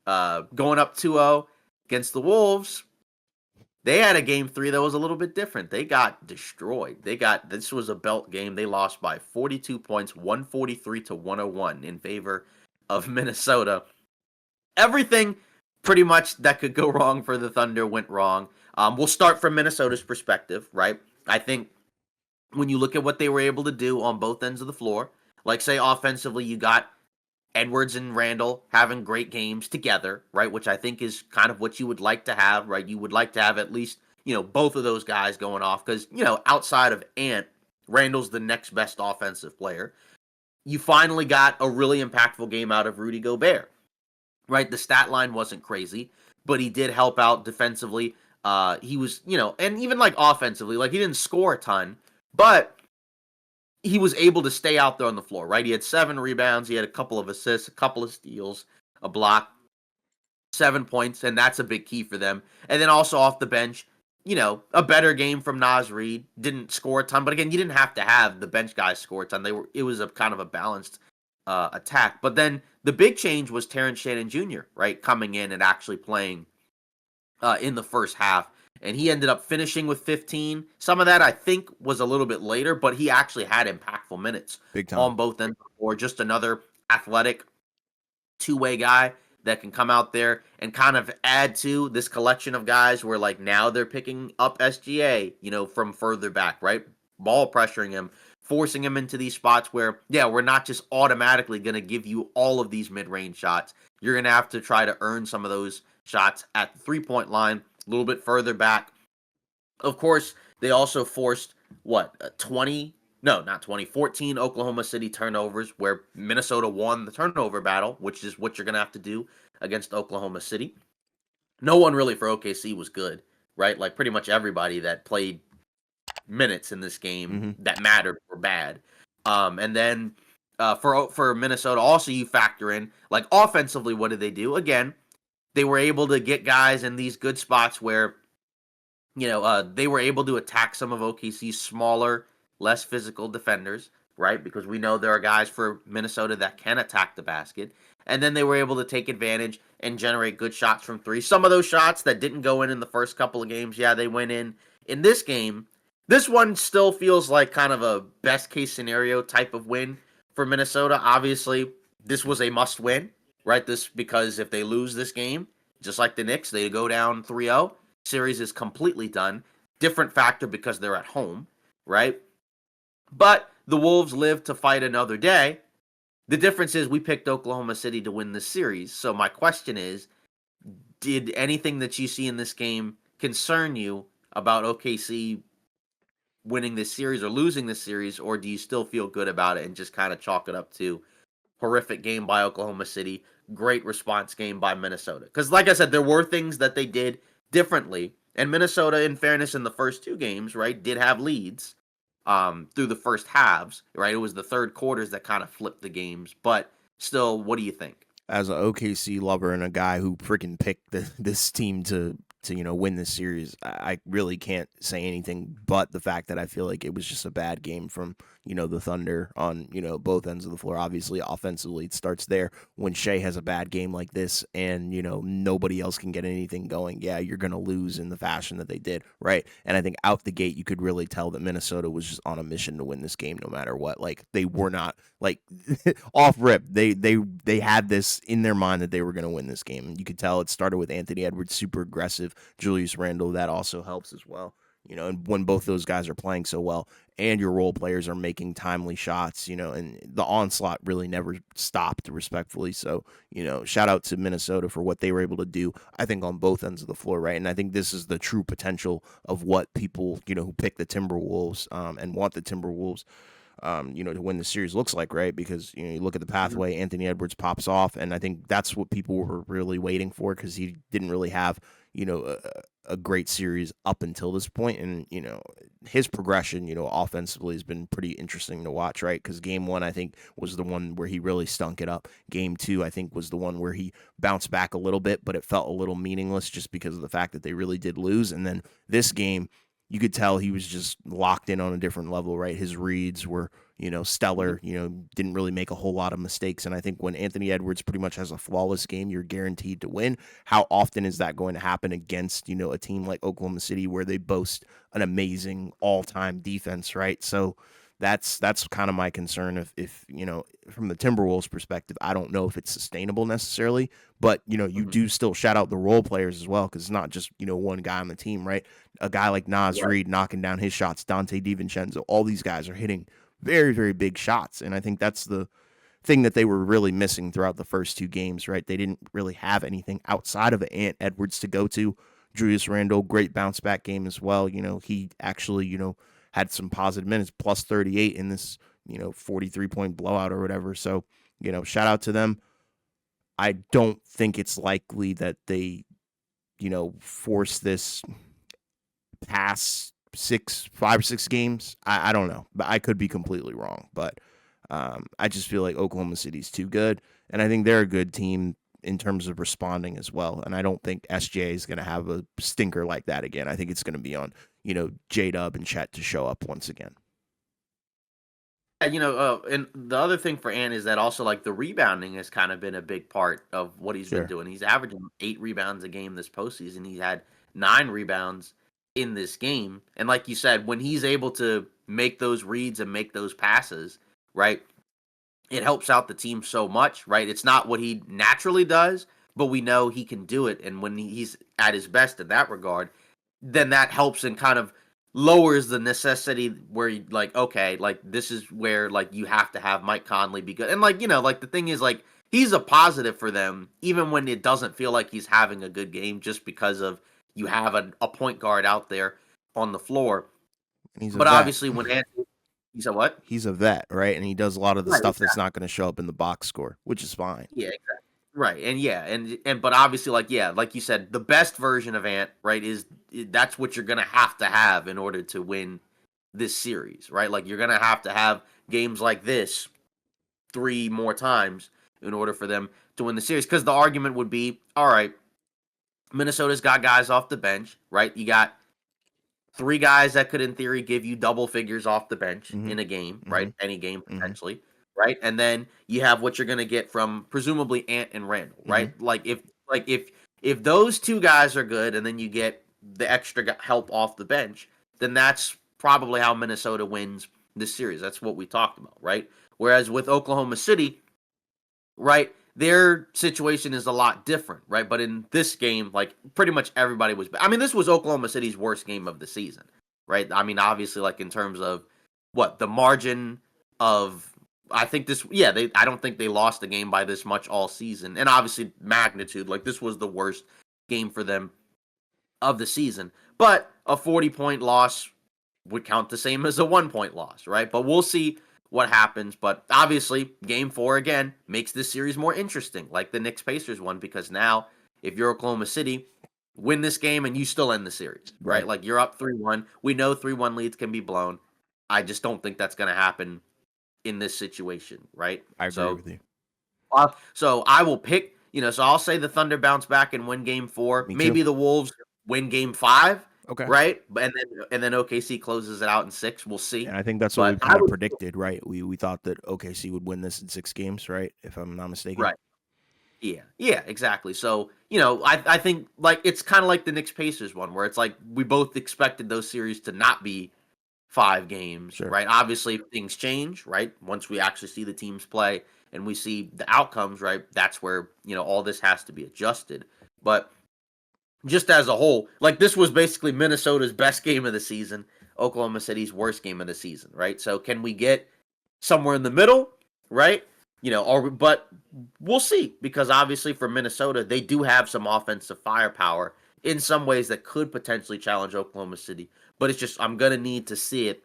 going up 2-0 against the Wolves, they had a game 3 that was a little bit different. They got destroyed. This was a belt game. They lost by 42 points, 143 to 101 in favor of Minnesota. Everything pretty much that could go wrong for the Thunder went wrong. We'll start from Minnesota's perspective, right? I think when you look at what they were able to do on both ends of the floor, like say offensively, you got Edwards and Randall having great games together, right? Which I think is kind of what you would like to have, right? You would like to have at least, both of those guys going off because, outside of Ant, Randall's the next best offensive player. You finally got a really impactful game out of Rudy Gobert, right? The stat line wasn't crazy, but he did help out defensively. He was, and even like offensively, like he didn't score a ton, but he was able to stay out there on the floor, right? He had 7 rebounds, he had a couple of assists, a couple of steals, a block, 7 points, and that's a big key for them. And then also off the bench, a better game from Naz Reid. Didn't score a ton, but again, you didn't have to have the bench guys score a ton. It was a kind of a balanced attack. But then the big change was Terrence Shannon Jr., right, coming in and actually playing in the first half. And he ended up finishing with 15. Some of that, I think, was a little bit later, but he actually had impactful minutes Big time. on both ends. Or just another athletic two-way guy that can come out there and kind of add to this collection of guys where, like, now they're picking up SGA, from further back, right? Ball pressuring him, forcing him into these spots where, yeah, we're not just automatically going to give you all of these mid-range shots. You're going to have to try to earn some of those shots at the three-point line, a little bit further back. Of course, they also forced, 20? No, not 20, 14 Oklahoma City turnovers where Minnesota won the turnover battle, which is what you're going to have to do against Oklahoma City. No one really for OKC was good, right? Like pretty much everybody that played minutes in this game that mattered were bad. And then for Minnesota, also you factor in, like offensively, what did they do? Again, they were able to get guys in these good spots where they were able to attack some of OKC's smaller, less physical defenders, right? Because we know there are guys for Minnesota that can attack the basket. And then they were able to take advantage and generate good shots from 3. Some of those shots that didn't go in the first couple of games, yeah, they went in. In this game, this one still feels like kind of a best case scenario type of win for Minnesota. Obviously, this was a must win, right? Because if they lose this game, just like the Knicks, they go down 3-0. Series is completely done. Different factor because they're at home, right? But the Wolves live to fight another day. The difference is we picked Oklahoma City to win this series. So my question is, did anything that you see in this game concern you about OKC winning this series or losing this series, or do you still feel good about it and just kind of chalk it up to horrific game by Oklahoma City, great response game by Minnesota? Because like I said, there were things that they did differently. And Minnesota, in fairness, in the first 2 games, right, did have leads through the first halves, right? It was the third quarters that kind of flipped the games. But still, what do you think? As an OKC lover and a guy who freaking picked this team to win this series, I really can't say anything but the fact that I feel like it was just a bad game from the Thunder on both ends of the floor. Obviously, offensively, it starts there. When Shea has a bad game like this, and nobody else can get anything going, yeah, you're gonna lose in the fashion that they did, right? And I think out the gate, you could really tell that Minnesota was just on a mission to win this game, no matter what. Like they were not like off rip. They had this in their mind that they were gonna win this game. And you could tell it started with Anthony Edwards, super aggressive. Julius Randle, that also helps as well. And when both those guys are playing so well and your role players are making timely shots, and the onslaught really never stopped, respectfully. So, shout out to Minnesota for what they were able to do, I think, on both ends of the floor, right? And I think this is the true potential of what people, who pick the Timberwolves and want the Timberwolves to win the series looks like, right? Because, you look at the pathway, Anthony Edwards pops off, and I think that's what people were really waiting for because he didn't really have, a great series up until this point. And, his progression, offensively has been pretty interesting to watch, right? Because game 1, I think, was the one where he really stunk it up. Game 2, I think, was the one where he bounced back a little bit, but it felt a little meaningless just because of the fact that they really did lose. And then this game, you could tell he was just locked in on a different level, right? His reads were, Mhm. stellar, didn't really make a whole lot of mistakes. And I think when Anthony Edwards pretty much has a flawless game, you're guaranteed to win. How often is that going to happen against, a team like Oklahoma City where they boast an amazing all-time defense, right? So that's kind of my concern if from the Timberwolves perspective, I don't know if it's sustainable necessarily, but you Mhm. do still shout out the role players as well because it's not just one guy on the team, right? A guy like Nas Right. Reed knocking down his shots, Dante DiVincenzo, all these guys are hitting very, very big shots. And I think that's the thing that they were really missing throughout the first two games, right? They didn't really have anything outside of Ant Edwards to go to. Julius Randle, great bounce back game as well. He actually, had some positive minutes, plus 38 in this, 43-point blowout or whatever. So, shout out to them. I don't think it's likely that they, force this past 5 or 6 games. I don't know, but I could be completely wrong. But I just feel like Oklahoma City's too good, and I think they're a good team in terms of responding as well. And I don't think SJ is going to have a stinker like that again. I think it's going to be on J Dub and Chet to show up once again. Yeah, and the other thing for Ant is that also like the rebounding has kind of been a big part of what he's been Sure. doing. He's averaging 8 rebounds a game this postseason. He had 9 rebounds in this game, and like you said, when he's able to make those reads and make those passes, right, it helps out the team so much, right? It's not what he naturally does, but we know he can do it, and when he's at his best in that regard, then that helps and kind of lowers the necessity where you like, okay, like this is where like you have to have Mike Conley be good. And like, like the thing is like he's a positive for them, even when it doesn't feel like he's having a good game, just because of you have a point guard out there on the floor. And he's a But vet. obviously when Anthony, you said what? He's a vet, right? And he does a lot of the Right, stuff that's not going to show up in the box score, which is fine. yeah, exactly. Right, and yeah, and but obviously, like yeah, like you said, the best version of Ant, right, that's what you're gonna have to have in order to win this series, right? Like you're gonna have to have games like this 3 more times in order for them to win the series. Because the argument would be, all right, Minnesota's got guys off the bench, right? You got 3 guys that could, in theory, give you double figures off the bench Mm-hmm. in a game, right? Mm-hmm. Any game Mm-hmm. potentially, right? And then you have what you're going to get from presumably Ant and Randall, Mm-hmm. right? Like if those 2 guys are good, and then you get the extra help off the bench, then that's probably how Minnesota wins this series. That's what we talked about, right? Whereas with Oklahoma City, right? Their situation is a lot different, right? But in this game, like pretty much everybody was. I mean, this was Oklahoma City's worst game of the season, right? I mean, obviously, like in terms of what the margin of, I think this, yeah, they. I don't think they lost the game by this much all season, and obviously magnitude, like this was the worst game for them of the season. But a 40-point loss would count the same as a 1 point loss, right? But we'll see what happens. But obviously, game 4 again makes this series more interesting, like the Knicks Pacers one, because now if you're Oklahoma City, win this game and you still end the series, right? Right. Like you're up 3-1. We know 3-1 leads can be blown. I just don't think that's going to happen in this situation, right? I agree So with you. so I will pick, so I'll say the Thunder bounce back and win game 4. Me too. Maybe the Wolves win game 5, Okay. right? And then OKC closes it out in 6. We'll see. And I think that's what we But I kind of would predicted, right? We thought that OKC would win this in 6 games, right? If I'm not mistaken. right. Yeah. Yeah, exactly. So, I think like it's kind of like the Knicks Pacers one where it's like we both expected those series to not be 5 games, Sure. right? Obviously, things change, right? Once we actually see the teams play and we see the outcomes, right? That's where, all this has to be adjusted. But just as a whole, like this was basically Minnesota's best game of the season, Oklahoma City's worst game of the season, right? So can we get somewhere in the middle, right? But we'll see because obviously for Minnesota, they do have some offensive firepower in some ways that could potentially challenge Oklahoma City. But it's just I'm gonna need to see it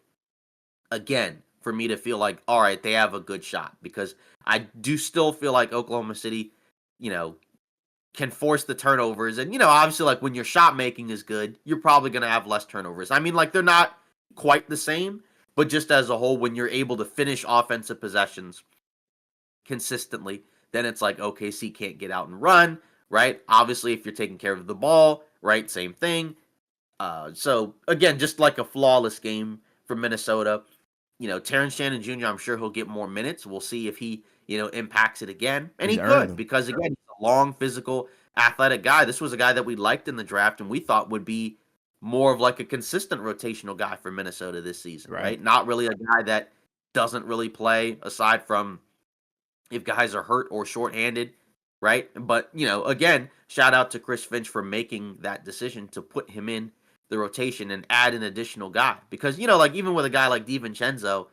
again for me to feel like all right, they have a good shot because I do still feel like Oklahoma City, you know, can force the turnovers. And, obviously, like when your shot making is good, you're probably going to have less turnovers. I mean, like they're not quite the same, but just as a whole, when you're able to finish offensive possessions consistently, then it's like OKC can't get out and run, right? Obviously, if you're taking care of the ball, right? Same thing. So again, just like a flawless game for Minnesota. Terrence Shannon Jr., I'm sure he'll get more minutes. We'll see if he, impacts it again. And He's he earned could, them. because again, he's a long, physical, athletic guy. This was a guy that we liked in the draft and we thought would be more of like a consistent rotational guy for Minnesota this season, Right. right? Not really a guy that doesn't really play aside from if guys are hurt or shorthanded, right? But, again, shout out to Chris Finch for making that decision to put him in the rotation and add an additional guy. Because, like even with a guy like DiVincenzo,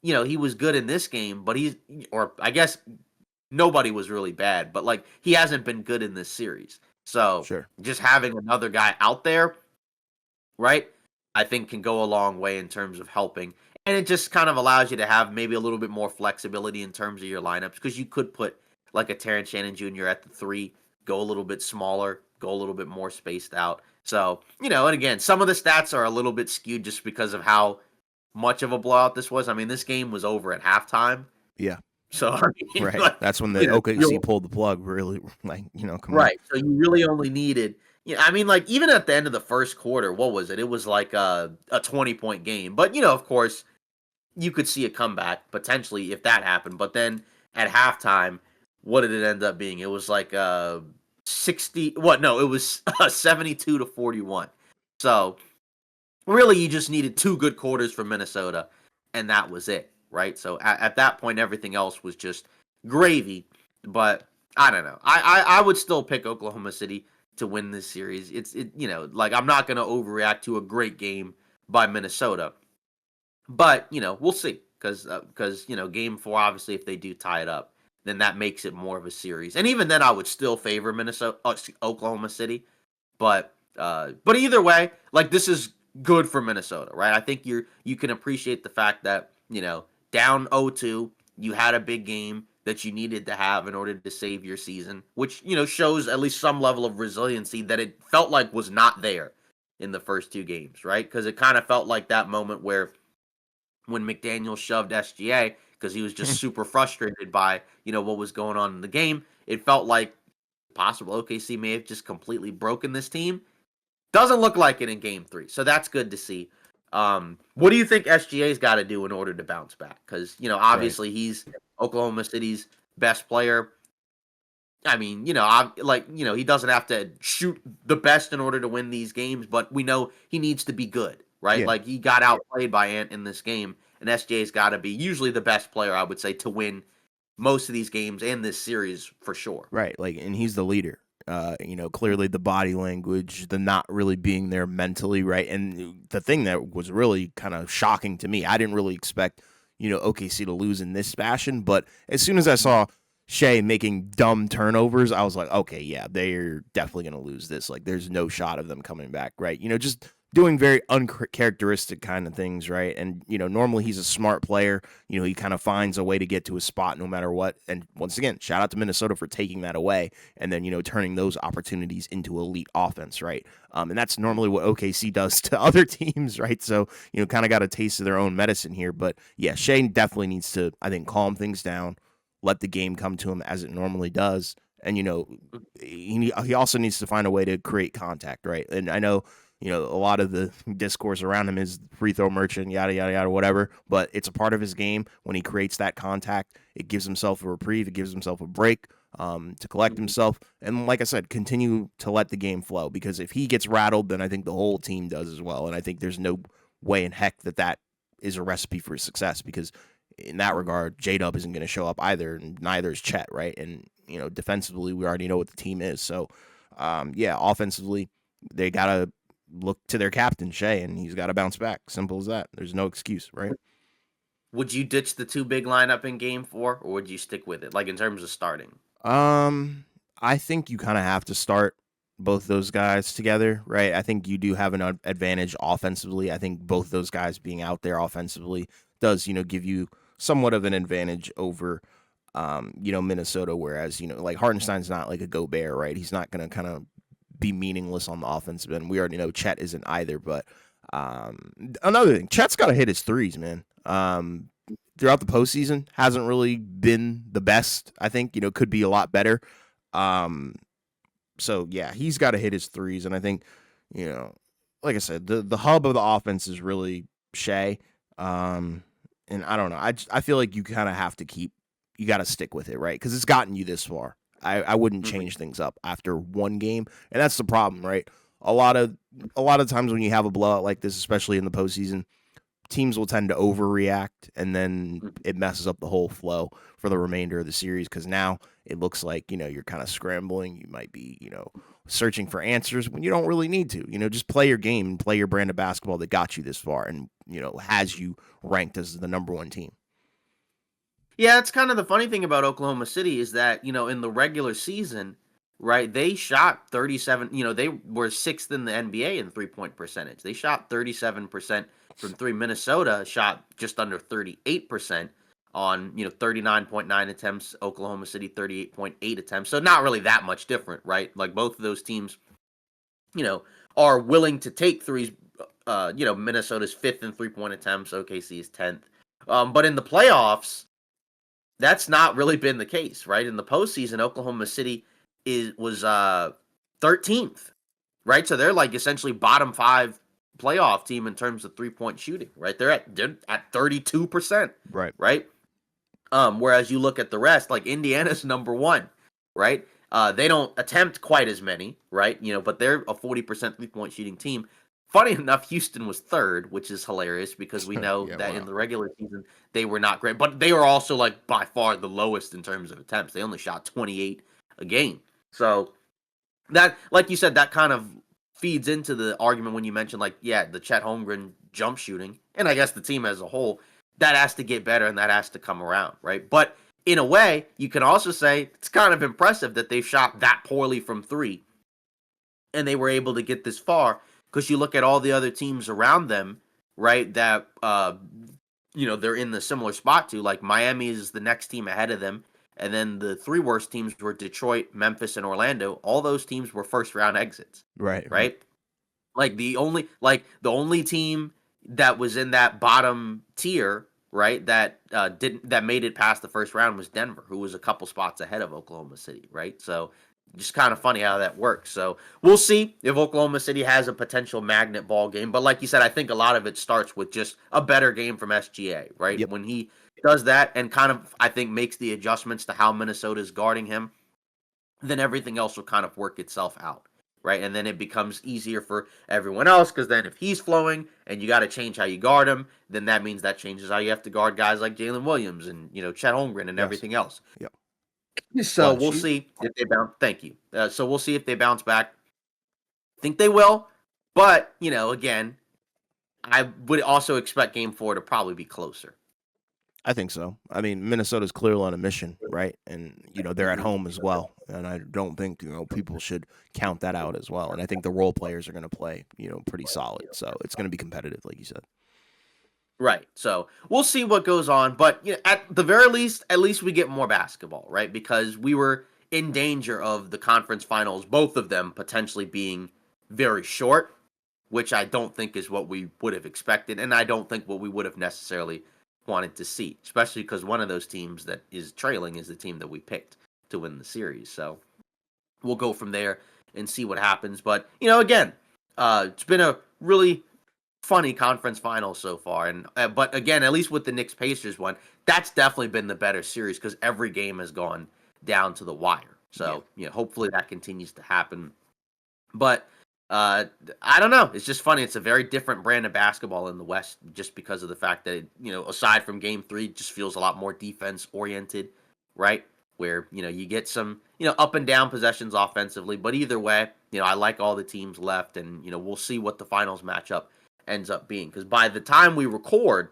he was good in this game, but or I guess nobody was really bad, but like he hasn't been good in this series. So Sure. just having another guy out there, right, I think can go a long way in terms of helping. And it just kind of allows you to have maybe a little bit more flexibility in terms of your lineups because you could put like a Terrence Shannon Jr. at the 3, go a little bit smaller, go a little bit more spaced out. So, and again, some of the stats are a little bit skewed just because of how much of a blowout this was. I mean, this game was over at halftime. Yeah. So, I mean, Right. like, That's when the OKC pulled the plug. Really, like, come on. right. So you really only needed, I mean, like even at the end of the first quarter, what was it? It was like a 20-point game. But, of course, you could see a comeback potentially if that happened. But then at halftime, what did it end up being? It was like 60, what? No, it was 72-41. So really, you just needed 2 good quarters from Minnesota, and that was it, right? So at that point, everything else was just gravy. But I don't know. I would still pick Oklahoma City to win this series. Like I'm not going to overreact to a great game by Minnesota, but we'll see because game 4 obviously if they do tie it up, then that makes it more of a series. And even then, I would still favor Oklahoma City. But either way, like this is good for Minnesota, right? I think you can appreciate the fact that, down 0-2, you had a big game that you needed to have in order to save your season, which, shows at least some level of resiliency that it felt like was not there in the first 2 games, right? Because it kind of felt like that moment where when McDaniel shoved SGA because he was just super frustrated by, what was going on in the game. It felt like possible OKC may have just completely broken this team. Doesn't look like it in game 3, so that's good to see. What do you think SGA's got to do in order to bounce back? Because, Right. obviously he's Oklahoma City's best player. I mean, he doesn't have to shoot the best in order to win these games, but we know he needs to be good, right? Yeah. Like he got outplayed by Ant in this game, and SJ's got to be usually the best player, I would say, to win most of these games and this series for sure. Right. Like, and he's the leader. Clearly the body language, the not really being there mentally, right? And the thing that was really kind of shocking to me, I didn't really expect, OKC to lose in this fashion, but as soon as I saw Shea making dumb turnovers, I was like, okay, yeah, they're definitely going to lose this. Like, there's no shot of them coming back, right? Just doing very uncharacteristic kind of things, right? And, normally he's a smart player. He kind of finds a way to get to a spot no matter what. And once again, shout out to Minnesota for taking that away and then, turning those opportunities into elite offense, right? And that's normally what OKC does to other teams, right? So, kind of got a taste of their own medicine here. But yeah, Shane definitely needs to, I think, calm things down, let the game come to him as it normally does. And, he also needs to find a way to create contact, right? And I know, a lot of the discourse around him is free throw merchant, yada, yada, yada, whatever. But it's a part of his game. When he creates that contact, it gives himself a reprieve. It gives himself a break to collect himself. And like I said, continue to let the game flow. Because if he gets rattled, then I think the whole team does as well. And I think there's no way in heck that is a recipe for success. Because in that regard, J-Dub isn't going to show up either. And neither is Chet, right? And, defensively, we already know what the team is. So, yeah, offensively, they got to look to their captain, Shea, and he's got to bounce back. Simple as that. There's no excuse, right? Would you ditch the 2 big lineup in game 4, or would you stick with it, like in terms of starting? Um, I think you kind of have to start both those guys together, right? I think you do have an advantage offensively. I think both those guys being out there offensively does, give you somewhat of an advantage over, Minnesota. Whereas, like Hartenstein's not like a Gobert, right? He's not going to kind of be meaningless on the offensive end. We already know Chet isn't either, but another thing, Chet's got to hit his threes, man. Throughout the postseason, hasn't really been the best. I think could be a lot better. Um, so yeah, he's got to hit his threes, and I think you know like I said, the hub of the offense is really Shea. And I don't know. I feel like you kind of have to you got to stick with it, right? Because it's gotten you this far. I wouldn't Mhm. change things up after one game, and that's the problem, right? A lot of a lot of times when you have a blowout like this, especially in the postseason, teams will tend to overreact, and then Mhm. it messes up the whole flow for the remainder of the series because now it looks like you're kind of scrambling. You might be searching for answers when you don't really need to. Just play your game and play your brand of basketball that got you this far, and has you ranked as the number one team. Yeah, it's kind of the funny thing about Oklahoma City is that, in the regular season, right, they shot 37, they were sixth in the NBA in 3-point percentage. They shot 37% from three. Minnesota shot just under 38% on, 39.9 attempts. Oklahoma City, 38.8 attempts. So not really that much different, right? Like both of those teams, you know, are willing to take threes. Minnesota's fifth in 3-point attempts. OKC is 10th. But in the playoffs, that's not really been the case, right? In the postseason, Oklahoma City was 13th, right? So they're like essentially bottom five playoff team in terms of 3-point shooting, right? They're at 32%, Right. right? Whereas you look at the rest, like Indiana's number one, right? They don't attempt quite as many, right? But they're a 40% 3-point shooting team. Funny enough, Houston was third, which is hilarious because we know Yeah. that in Wow. the regular season they were not great, but they were also like by far the lowest in terms of attempts. They only shot 28 a game. So that, like you said, that kind of feeds into the argument when you mentioned, like, yeah, the Chet Holmgren jump shooting, and I guess the team as a whole, that has to get better and that has to come around, right? But in a way, you can also say it's kind of impressive that they've shot that poorly from three and they were able to get this far because you look at all the other teams around them, right? That they're in the similar spot to. Like Miami is the next team ahead of them, and then the three worst teams were Detroit, Memphis, and Orlando. All those teams were first round exits, Right. Right. right? Like the only team that was in that bottom tier, right? That made it past the first round was Denver, who was a couple spots ahead of Oklahoma City, right? So just kind of funny how that works. So we'll see if Oklahoma City has a potential magnet ball game. But like you said, I think a lot of it starts with just a better game from SGA, right? Yep. When he does that and kind of, I think, makes the adjustments to how Minnesota is guarding him, then everything else will kind of work itself out, right? And then it becomes easier for everyone else because then if he's flowing and you got to change how you guard him, then that means that changes how you have to guard guys like Jalen Williams and Chet Holmgren and Yes. everything else. Yep. So Bless we'll you. see if they bounce. Thank you. So we'll see if they bounce back. Think they will, but again, I would also expect Game 4 to probably be closer. I think so. I mean, Minnesota's clearly on a mission, right? And they're at Mhm. home as well, and I don't think people should count that out as well. And I think the role players are going to play, pretty solid. So it's going to be competitive, like you said. Right. So we'll see what goes on, but at the very least, at least we get more basketball, right? Because we were in danger of the conference finals, both of them potentially being very short, which I don't think is what we would have expected, and I don't think what we would have necessarily wanted to see, especially because one of those teams that is trailing is the team that we picked to win the series. So we'll go from there and see what happens. But again, it's been a really funny conference final so far, and but again, at least with the Knicks Pacers one, that's definitely been the better series because every game has gone down to the wire. Yeah. So hopefully that continues to happen. But uh, I don't know. It's just funny. It's a very different brand of basketball in the West, just because of the fact that aside from Game 3, it just feels a lot more defense oriented, right? Where you get some up and down possessions offensively, but either way, I like all the teams left, and we'll see what the finals matchup ends up being. Because by the time we record,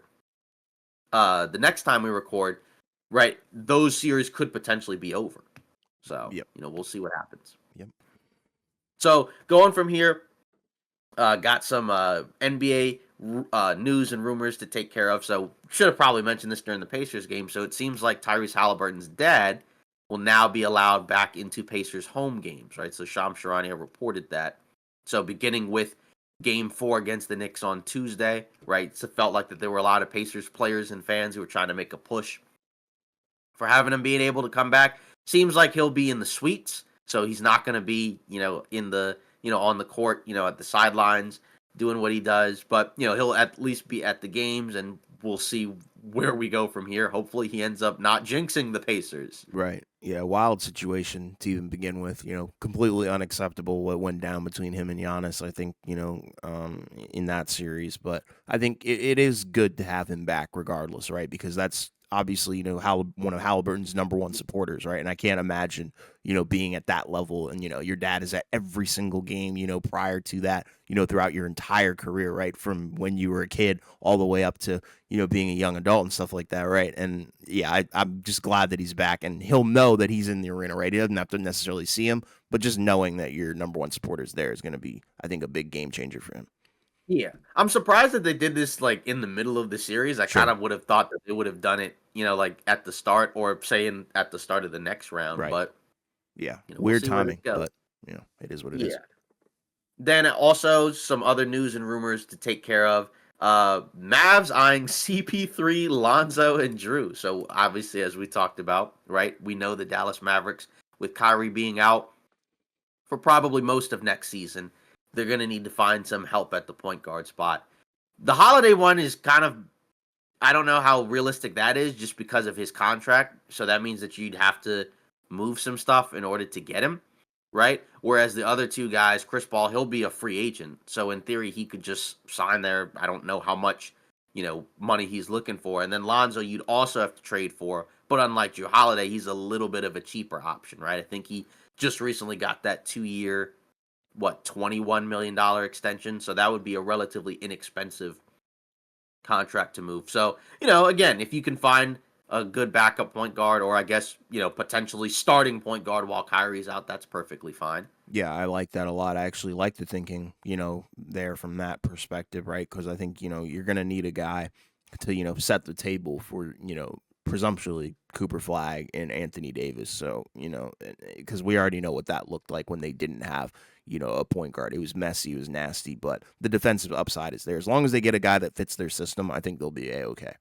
the next time we record, right, those series could potentially be over. So Yep. we'll see what happens. Yep. So going from here, got some NBA news and rumors to take care of. So should have probably mentioned this during the Pacers game. So it seems like Tyrese Halliburton's dad will now be allowed back into Pacers home games, right? So Shams Charania reported that. So beginning with Game 4 against the Knicks on Tuesday, right? So it felt like that there were a lot of Pacers players and fans who were trying to make a push for having him being able to come back. Seems like he'll be in the suites, so he's not going to be, in the, on the court, at the sidelines. doing what he does. But he'll at least be at the games, and we'll see where we go from here. Hopefully, he ends up not jinxing the Pacers. Right. Yeah, wild situation to even begin with. Completely unacceptable what went down between him and Giannis. I think in that series, but I think it is good to have him back regardless, right? Because that's obviously one of Halliburton's number one supporters, right? And I can't imagine being at that level, and your dad is at every single game, prior to that, throughout your entire career, right? From when you were a kid all the way up to being a young adult and stuff like that, right? And yeah, I'm just glad that he's back, and he'll know that he's in the arena, right? He doesn't have to necessarily see him, but just knowing that your number one supporter is there is going to be, I think, a big game changer for him. Yeah, I'm surprised that they did this like in the middle of the series. I kind Sure. of would have thought that they would have done it, like at the start or saying at the start of the next round. Right. But Yeah. we'll Weird see where this timing, goes. but it is what it is. Yeah. Then also some other news and rumors to take care of. Mavs eyeing CP3, Lonzo, and Drew. So obviously, as we talked about, right, we know the Dallas Mavericks with Kyrie being out for probably most of next season, they're going to need to find some help at the point guard spot. The Holiday one is kind of, I don't know how realistic that is just because of his contract. So that means that you'd have to move some stuff in order to get him, right? Whereas the other two guys, Chris Paul, he'll be a free agent. So in theory, he could just sign there. I don't know how much, money he's looking for. And then Lonzo, you'd also have to trade for. But unlike Drew Holiday, he's a little bit of a cheaper option, right? I think he just recently got that 2-year, $21 million extension. So that would be a relatively inexpensive contract to move. So, again, if you can find a good backup point guard, or I guess, potentially starting point guard while Kyrie's out, that's perfectly fine. Yeah, I like that a lot. I actually like the thinking, there from that perspective, right? Because I think, you're going to need a guy to, set the table for, presumptuously Cooper Flag and Anthony Davis. So, because we already know what that looked like when they didn't have, a point guard. It was messy, it was nasty, but the defensive upside is there. As long as they get a guy that fits their system, I think they'll be A-okay.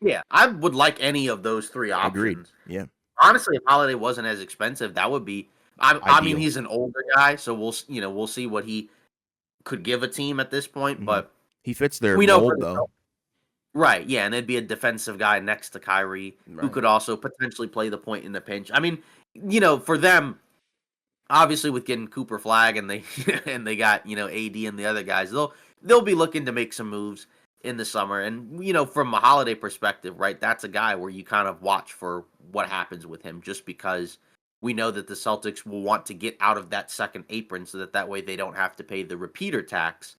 Yeah, I would like any of those three Agreed. options. Yeah. Honestly, if Holiday wasn't as expensive, that would be. I mean, Ideal. he's an older guy, so we'll see what he could give a team at this point. Hmm. But He fits their we know for mold, the though. right, yeah, and there'd be a defensive guy next to Kyrie who Right. could also potentially play the point in the pinch. I mean, for them, obviously with getting Cooper Flag and they and they got AD and the other guys, they'll be looking to make some moves in the summer. And from a Holiday perspective, right, that's a guy where you kind of watch for what happens with him, just because we know that the Celtics will want to get out of that second apron so that way they don't have to pay the repeater tax.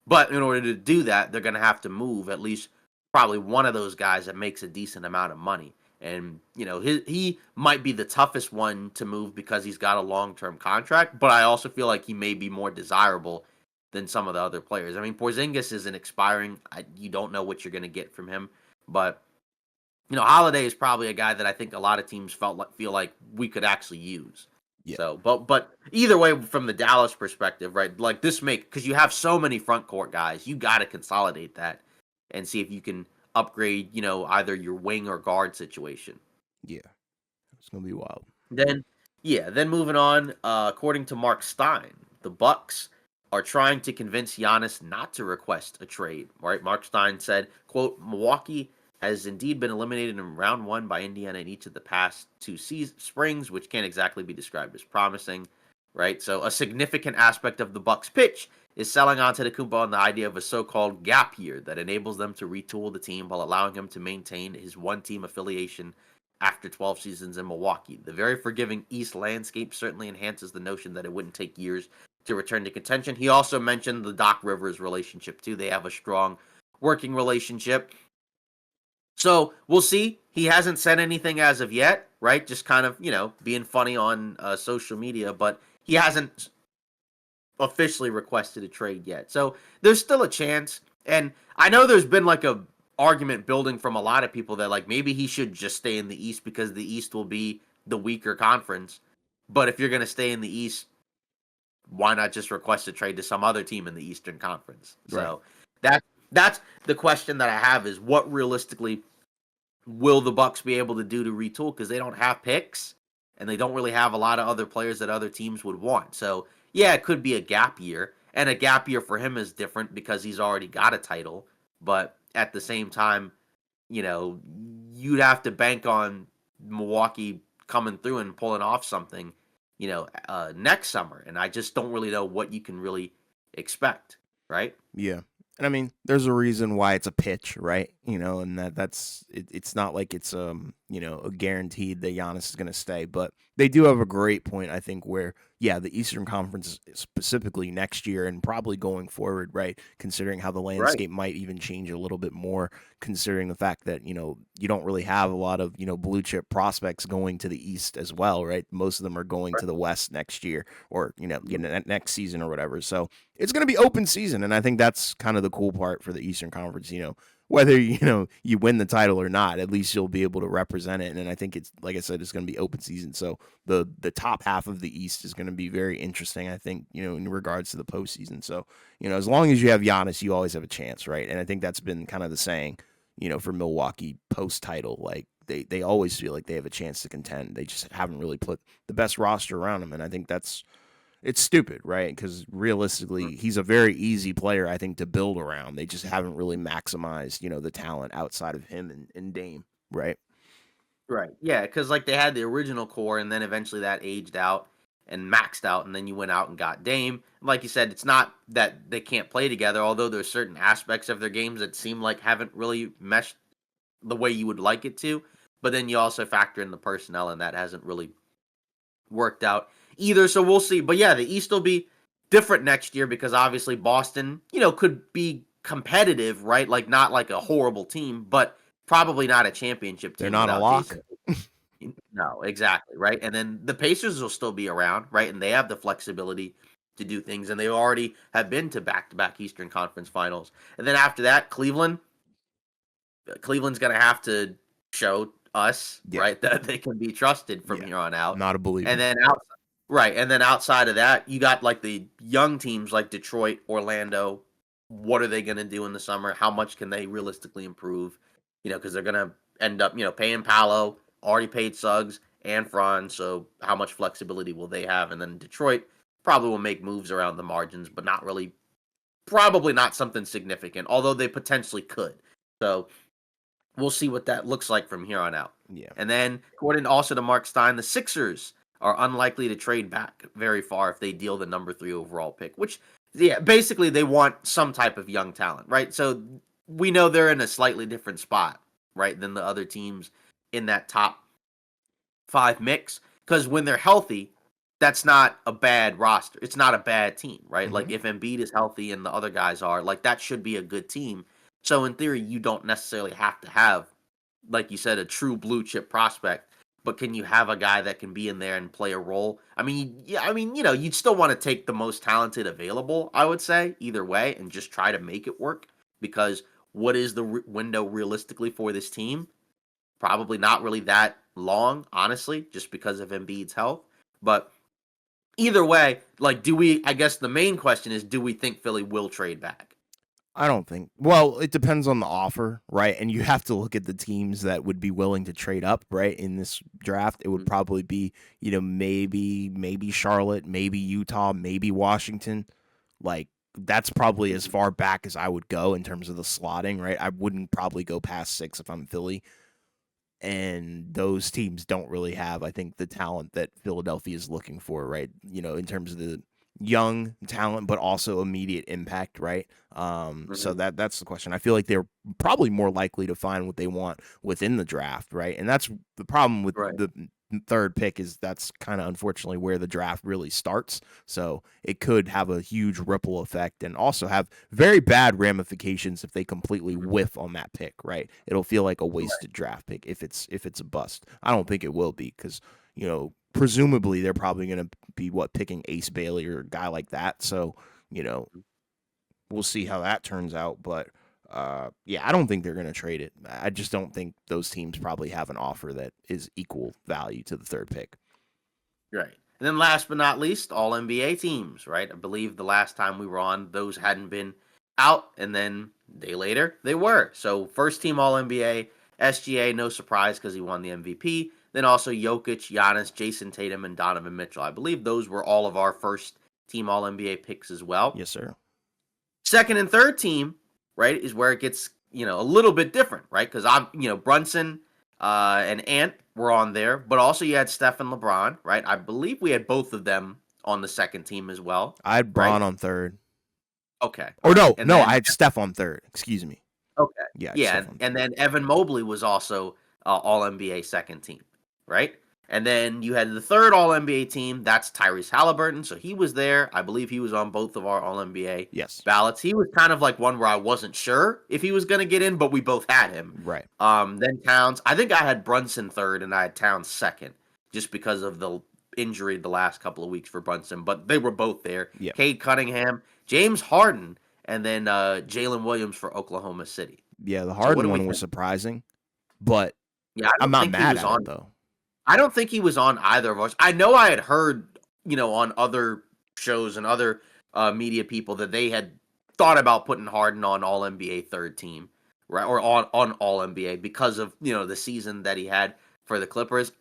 But in order to do that, they're going to have to move at least probably one of those guys that makes a decent amount of money. And he might be the toughest one to move because he's got a long-term contract, but I also feel like he may be more desirable than some of the other players. I mean, Porzingis isn't expiring. You don't know what you're going to get from him, but Holiday is probably a guy that I think a lot of teams feel like we could actually use. Yeah. So, but either way, from the Dallas perspective, right? Like because you have so many front court guys, you got to consolidate that and see if you can upgrade, either your wing or guard situation. Yeah. It's going to be wild. Then moving on, according to Mark Stein, the Bucks are trying to convince Giannis not to request a trade. Right? Mark Stein said, "quote Milwaukee has indeed been eliminated in round one by Indiana in each of the past two springs, which can't exactly be described as promising." Right? So a significant aspect of the Bucks' pitch is selling on Antetokounmpo on the idea of a so-called gap year that enables them to retool the team while allowing him to maintain his one-team affiliation after 12 seasons in Milwaukee. The very forgiving East landscape certainly enhances the notion that it wouldn't take years to return to contention. He also mentioned the Doc Rivers relationship, too. They have a strong working relationship. So we'll see. He hasn't said anything as of yet, right? Just kind of, being funny on social media, but he hasn't officially requested a trade yet. So there's still a chance. And I know there's been like a argument building from a lot of people that like maybe he should just stay in the East because the East will be the weaker conference. But if you're going to stay in the East, why not just request a trade to some other team in the Eastern Conference? Right. So that's the question that I have is what realistically will the Bucks be able to do to retool, because they don't have picks and they don't really have a lot of other players that other teams would want. So yeah, it could be a gap year. And a gap year for him is different because he's already got a title. But at the same time, you'd have to bank on Milwaukee coming through and pulling off something, next summer. And I just don't really know what you can really expect, right? Yeah. And I mean, there's a reason why it's a pitch, right? And it's not like it's a guaranteed that Giannis is going to stay, but they do have a great point I think where yeah, the Eastern Conference specifically next year and probably going forward, right? Considering how the Right. landscape might even change a little bit more considering the fact that, you don't really have a lot of, blue chip prospects going to the East as well, right? Most of them are going to the West next year or, next season or whatever. So, it's going to be open season, and I think that's kind of the cool part for the Eastern Conference. Whether you win the title or not, at least you'll be able to represent it. And I think it's like I said, it's going to be open season, so the top half of the East is going to be very interesting. I think in regards to the postseason. So as long as you have Giannis, you always have a chance, right? And I think that's been kind of the saying, for Milwaukee post title, like. They always feel like they have a chance to contend. They just haven't really put the best roster around them, and I think it's stupid, right? Because realistically, he's a very easy player, I think, to build around. They just haven't really maximized, the talent outside of him and Dame, right? Right. Yeah, because like they had the original core, and then eventually that aged out and maxed out, and then you went out and got Dame. Like you said, it's not that they can't play together, although there's certain aspects of their games that seem like haven't really meshed the way you would like it to. But then you also factor in the personnel, and that hasn't really worked out either. So we'll see. But yeah, the East will be different next year because obviously Boston, could be competitive, right? Like not like a horrible team, but probably not a championship They're team not a without lock. Jason. No, exactly, right? And then the Pacers will still be around, right? And they have the flexibility to do things, and they already have been to back-to-back Eastern Conference Finals. And then after that, Cleveland's going to have to show us, Yeah, right, that they can be trusted from yeah, here on out. not a And believer. then and then outside of that, you got like the young teams like Detroit, Orlando. What are they going to do in the summer? How much can they realistically improve? Because they're going to end up, paying Paolo, already paid Suggs and Franz. So how much flexibility will they have? And then Detroit probably will make moves around the margins, but not really, probably not something significant, although they potentially could. So we'll see what that looks like from here on out. Yeah, And then, according also to Mark Stein, the Sixers are unlikely to trade back very far if they deal the number 3 overall pick, which, yeah, basically they want some type of young talent, right? So we know they're in a slightly different spot, right, than the other teams in that top 5 mix. Because when they're healthy, that's not a bad roster. It's not a bad team, right? hmm Like if Embiid is healthy and the other guys are, like that should be a good team. So in theory, you don't necessarily have to have, like you said, a true blue chip prospect, but can you have a guy that can be in there and play a role? I mean, yeah, I mean, you'd still want to take the most talented available, I would say, either way, and just try to make it work because what is the window realistically for this team? Probably not really that long, honestly, just because of Embiid's health. But either way, like, I guess the main question is, do we think Philly will trade back? I don't think. Well, it depends on the offer, right? And you have to look at the teams that would be willing to trade up, right? In this draft, it would Mhm. probably be, maybe Charlotte, maybe Utah, maybe Washington. Like that's probably as far back as I would go in terms of the slotting, right? I wouldn't probably go past 6 if I'm Philly. And those teams don't really have, I think, the talent that Philadelphia is looking for, right? In terms of the young talent, but also immediate impact, right? So Mhm. that's the question. I feel like they're probably more likely to find what they want within the draft, right? And that's the problem with Right. the third pick is that's kind of unfortunately where the draft really starts. So it could have a huge ripple effect and also have very bad ramifications if they completely Mhm. whiff on that pick, right? It'll feel like a Right. wasted draft pick if it's a bust. I don't think it will be because presumably they're probably going to be picking Ace Bailey or a guy like that. So you know we'll see how that turns out, but. Yeah, I don't think they're going to trade it. I just don't think those teams probably have an offer that is equal value to the third pick. Right. And then last but not least, all NBA teams, right? I believe the last time we were on, those hadn't been out, and then a day later, they were. So first team all NBA, SGA, no surprise because he won the MVP. Then also Jokic, Giannis, Jason Tatum, and Donovan Mitchell. I believe those were all of our first team All-NBA picks as well. Yes, sir. Second and third team, right, is where it gets, a little bit different, right? Because Brunson and Ant were on there, but also you had Steph and LeBron, right? I believe we had both of them on the second team as well, I had right? Bron on third. Okay, all Or right, no, and no, then I had Steph on third. Excuse me. okay, Yeah, I had yeah, Steph on and third. then Evan Mobley was also All NBA second team, right? And then you had the third All NBA team. That's Tyrese Halliburton. So he was there. I believe he was on both of our All NBA Yes. ballots. He was kind of like one where I wasn't sure if he was going to get in, but we both had him. Right. Then Towns. I think I had Brunson third, and I had Towns second, just because of the injury the last couple of weeks for Brunson. But they were both there. Yeah. Cade Cunningham, James Harden, and then Jalen Williams for Oklahoma City. Yeah, the So what Harden do we one was think? surprising, but Yeah, I I'm don't not think he mad was at it on. though. I don't think he was on either of us. I know I had heard, on other shows and other media people that they had thought about putting Harden on All NBA third team, right, or on All NBA because of the season that he had for the Clippers.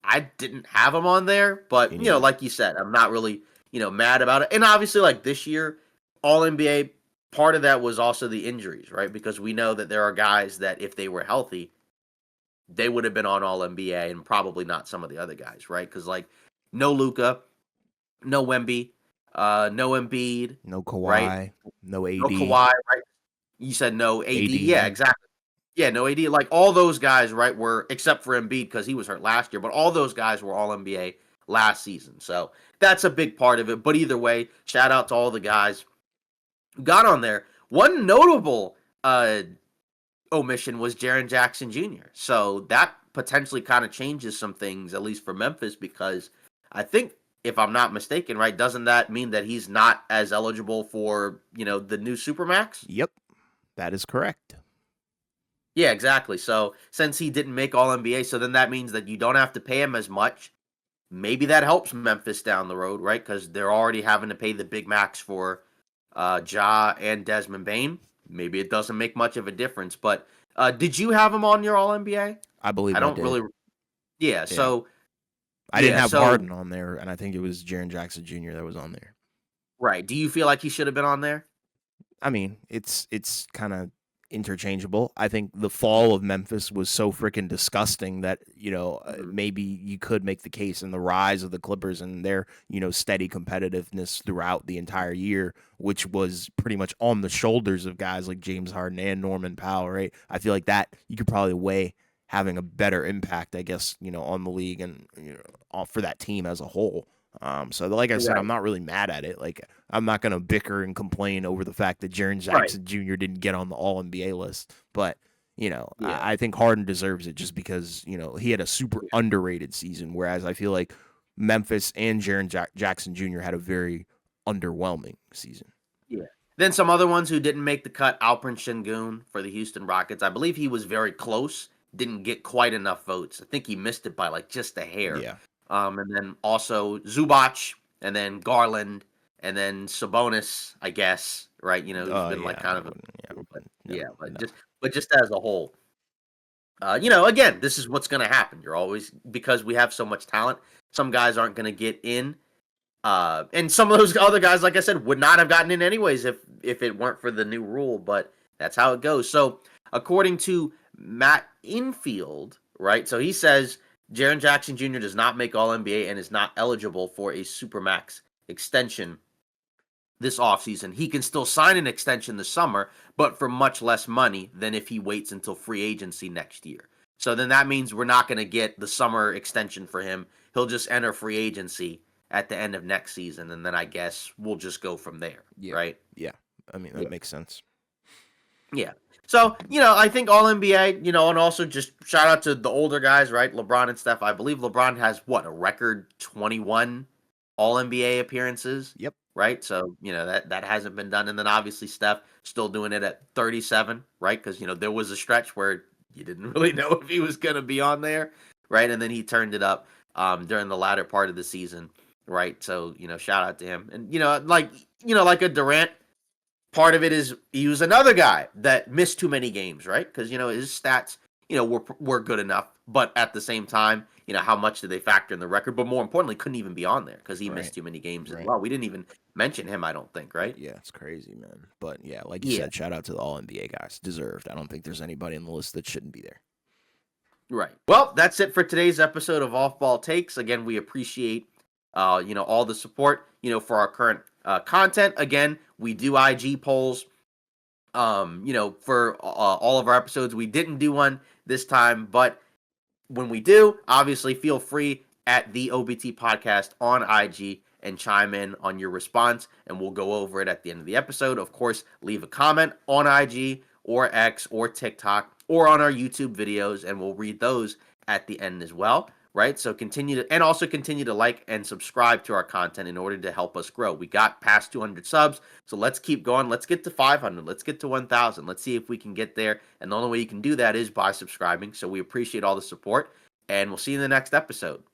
I didn't have him on there, but Me neither. like you said, I'm not really mad about it. And obviously, like this year, All NBA. Part of that was also the injuries, right? Because we know that there are guys that if they were healthy, they would have been on All NBA and probably not some of the other guys, right? Because like no Luca, no Wemby, no Embiid, No right? Kawhi, no No AD. Kawhi, right? You said no AD, AD, yeah, yeah. exactly. Yeah, no AD. Like all those guys, right, were except for Embiid because he was hurt last year, but all those guys were All NBA last season. So that's a big part of it. But either way, shout out to all the guys who got on there. One notable omission was Jaren Jackson Jr. So that potentially kind of changes some things, at least for Memphis, because I think, if I'm not mistaken, right, doesn't that mean that he's not as eligible for, the new Supermax? Yep, that is correct. Yeah, exactly. So since he didn't make All NBA, so then that means that you don't have to pay him as much. Maybe that helps Memphis down the road, right? Because they're already having to pay the big max for Ja and Desmond Bain. Maybe it doesn't make much of a difference. But did you have him on your All NBA? I believe I I don't did. really. Yeah. Yeah. So I didn't yeah. have So Harden on there, and I think it was Jaren Jackson Jr. that was on there. right. Do you feel like he should have been on there? I mean, it's kind of interchangeable. I think the fall of Memphis was so freaking disgusting that Mhm. maybe you could make the case, and the rise of the Clippers and their steady competitiveness throughout the entire year, which was pretty much on the shoulders of guys like James Harden and Norman Powell. Right? I feel like that you could probably weigh having a better impact, I guess, on the league and for that team as a whole. So like I said, I'm Right. not really mad at it. Like I'm not gonna bicker and complain over the fact that Jaren Right. Jackson Jr. didn't get on the All NBA list, but Yeah. I think Harden deserves it just because he had a super Yeah. underrated season, whereas I feel like Memphis and Jackson Jr. had a very underwhelming season. Yeah. Then some other ones who didn't make the cut: Alperen Şengün for the Houston Rockets. I believe he was very close. Didn't get quite enough votes. I think he missed it by like just a hair. Yeah. And then also Zubac, and then Garland, and then Sabonis, I guess, right? Who's Oh been like yeah, kind I of a, wouldn't. Yeah, but no, yeah, no. but just as a whole, again, this is what's going to happen. You're always, because we have so much talent, some guys aren't going to get in. And some of those other guys, like I said, would not have gotten in anyways if it weren't for the new rule. But that's how it goes. So according to Matt Infield, right? So he says Jaren Jackson Jr. does not make All NBA and is not eligible for a Supermax extension this offseason. He can still sign an extension this summer, but for much less money than if he waits until free agency next year. So then that means we're not going to get the summer extension for him. He'll just enter free agency at the end of next season, and then I guess we'll just go from there, Yeah, right? yeah. I mean that Yeah. makes sense. Yeah. So, I think All NBA, and also just shout out to the older guys, right? LeBron and Steph. I believe LeBron has a record 21 All NBA appearances, Yep. right? So, that hasn't been done. And then obviously Steph still doing it at 37, right? Because, there was a stretch where you didn't really know if he was going to be on there, right? And then he turned it up during the latter part of the season, right? So, shout out to him. And, like a Durant, part of it is he was another guy that missed too many games, right? Because his stats, were good enough, but at the same time, how much did they factor in the record? But more importantly, couldn't even be on there because he Right. missed too many games as Right. well. We didn't even mention him, I don't think, right? Yeah, it's crazy, man. But yeah, like you Yeah. said, shout out to the All NBA guys. Deserved. I don't think there's anybody on the list that shouldn't be there. Right. Well, that's it for today's episode of Off Ball Takes. Again, we appreciate all the support, for our current content. Again, we do IG polls. For all of our episodes, we didn't do one this time, but when we do, obviously feel free at the OBT podcast on IG and chime in on your response, and we'll go over it at the end of the episode. Of course, leave a comment on IG or X or TikTok or on our YouTube videos, and we'll read those at the end as well. Right, so continue to like and subscribe to our content in order to help us grow. We got past 200 subs, so let's keep going. Let's get to 500. Let's get to 1,000. Let's see if we can get there. And the only way you can do that is by subscribing. So we appreciate all the support, and we'll see you in the next episode.